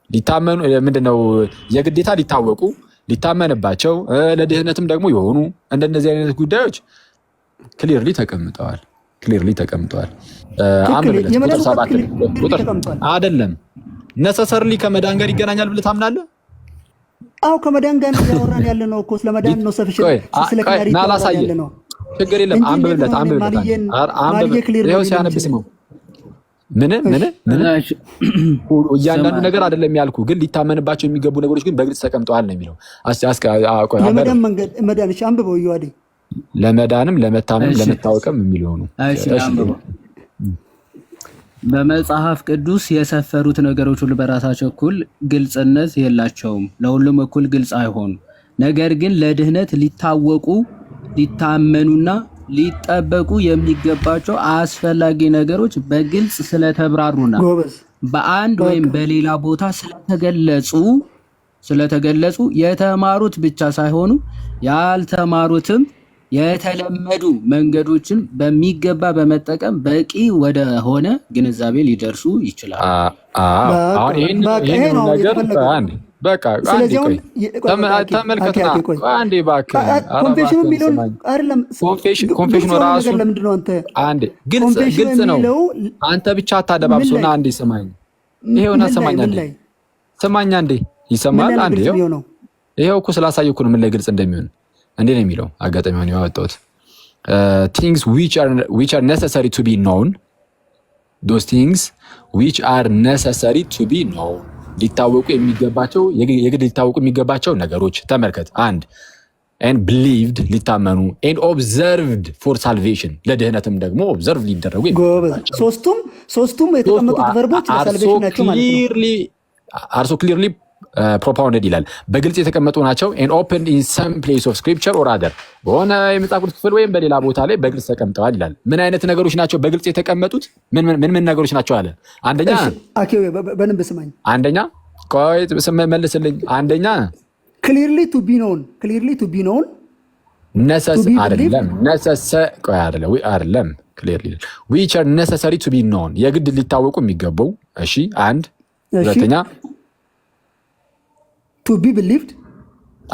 B: ሊታመኑ ምንድነው የግዴታ ሊታወቁ ሊታመንባቸው ለድህነትም ደግሞ የሆኑ እንደነዚህ አይነት ጉዳዮች ክሊርሊ ተቀምጠዋል። አይደለም ነሰሰርሊ ከመዳን ጋር ይገናኛል ብለህ ታምናለህ?
G: አዎ ከመዳን ጋር ያወራን ያለ ነው እኮ ስለመዳን ነው። ስለ ክሊር
B: ያለ ነው። ችግር የለም። አንብብለት። ይኸው ሲያነብ ስመው ምን እያንዳንዱ ነገር አይደለም ያልኩ፣ ግን ሊታመንባቸው የሚገቡ ነገሮች ግን በግልጽ ተቀምጠዋል ነው የሚለው።
G: የመዳን መንገድ መዳን አንብበው ይዋዴ
B: ለመዳንም ለመታመንም ለመታወቅም የሚለው ነው።
I: በመጽሐፍ ቅዱስ የሰፈሩት ነገሮች ሁሉ በራሳቸው እኩል ግልጽነት የላቸውም፣ ለሁሉም እኩል ግልጽ አይሆኑ። ነገር ግን ለድህነት ሊታወቁ ሊታመኑና ሊጠበቁ የሚገባቸው አስፈላጊ ነገሮች በግልጽ ስለተብራሩና በአንድ ወይም በሌላ ቦታ ስለተገለጹ የተማሩት ብቻ ሳይሆኑ ያልተማሩትም የተለመዱ መንገዶችን በሚገባ በመጠቀም በቂ ወደ ሆነ ግንዛቤ ሊደርሱ ይችላል።
B: አሁን ይሄን ነገር በቃ
G: ስለዚህ አሁን
B: ተመልከትና አንዴ እባክህ
G: ኮንፌሽኑ የሚለውን አይደለም
B: ኮንፌሽኑ ራሱ
G: ለምንድን ነው አንተ
B: አንዴ ግልጽ ነው። አንተ ብቻ አታደባብሱና አንዴ ስማኝ። ይሄውና ሰማኛ እንዴ ሰማኛ እንዴ ይሰማል። አንዴ ይሄው እኮ ስላሳየኩ ነው ምን ላይ ግልጽ እንደሚሆን እንዴ ነው የሚለው። አጋጣሚ ሆነ ያወጣሁት things which are necessary to be known, those things which are necessary to be known ሊታወቁ የሚገባቸው የግድ ሊታወቁ የሚገባቸው ነገሮች ተመልከት። አንድ and believed ሊታመኑ and observed for salvation ለድህነትም ደግሞ observe ሊደረጉ
G: የሚገባቸው ሶስቱም የተቀመጡት ቨርቦች ለሳልቬሽን ናቸው ማለት ነው።
B: are so clearly propounded ይላል። በግልጽ የተቀመጡ ናቸው and opened in some place of scripture or other በሆነ የመጽሐፍ ቅዱስ ክፍል ወይም በሌላ ቦታ ላይ በግልጽ ተቀምጠዋል ይላል። ምን አይነት ነገሮች ናቸው በግልጽ የተቀመጡት? ምን ነገሮች ናቸው አለ። አንደኛ
G: በደንብ ስማኝ።
B: አንደኛ ቆይ መልስልኝ። አንደኛ
G: clearly to be known
B: አይደለም clearly which are necessary to be known የግድ ሊታወቁ የሚገባው። እሺ አንድ ሁለተኛ
G: to be believed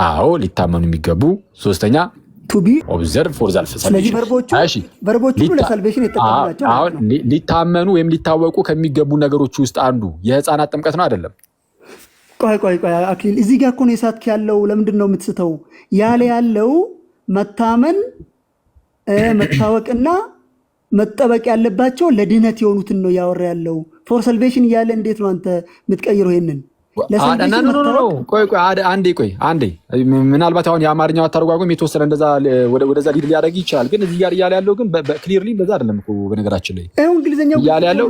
B: አዎ ሊታመኑ የሚገቡ። ሶስተኛ
G: to be
B: observe for salvation።
G: ስለዚህ ቨርቦቹ ለሳልቬሽን የተጠቀሙናቸው
B: አሁን ሊታመኑ ወይም ሊታወቁ ከሚገቡ ነገሮች ውስጥ አንዱ የህፃናት ጥምቀት ነው አይደለም?
G: ቆይ አክሊል እዚህ ጋር እኮ ነው የሳትክ ያለው። ለምንድን ነው የምትስተው? ያለው መታመን መታወቅና መጠበቅ ያለባቸው ለድህነት የሆኑትን ነው ያወራ ያለው። ፎር ሳልቬሽን እያለ እንዴት ነው አንተ የምትቀይረው ይሄንን? አንዴ
B: ምናልባት አሁን የአማርኛው አተረጓጎም የተወሰነ እንደዛ ወደዛ ሊድ ሊያደርግ ይችላል። ግን እዚህ ጋር እያለ ያለው ግን ክሊርሊ በዛ አይደለም እኮ በነገራችን ላይ
G: እንግሊዝኛው
B: እያለ ያለው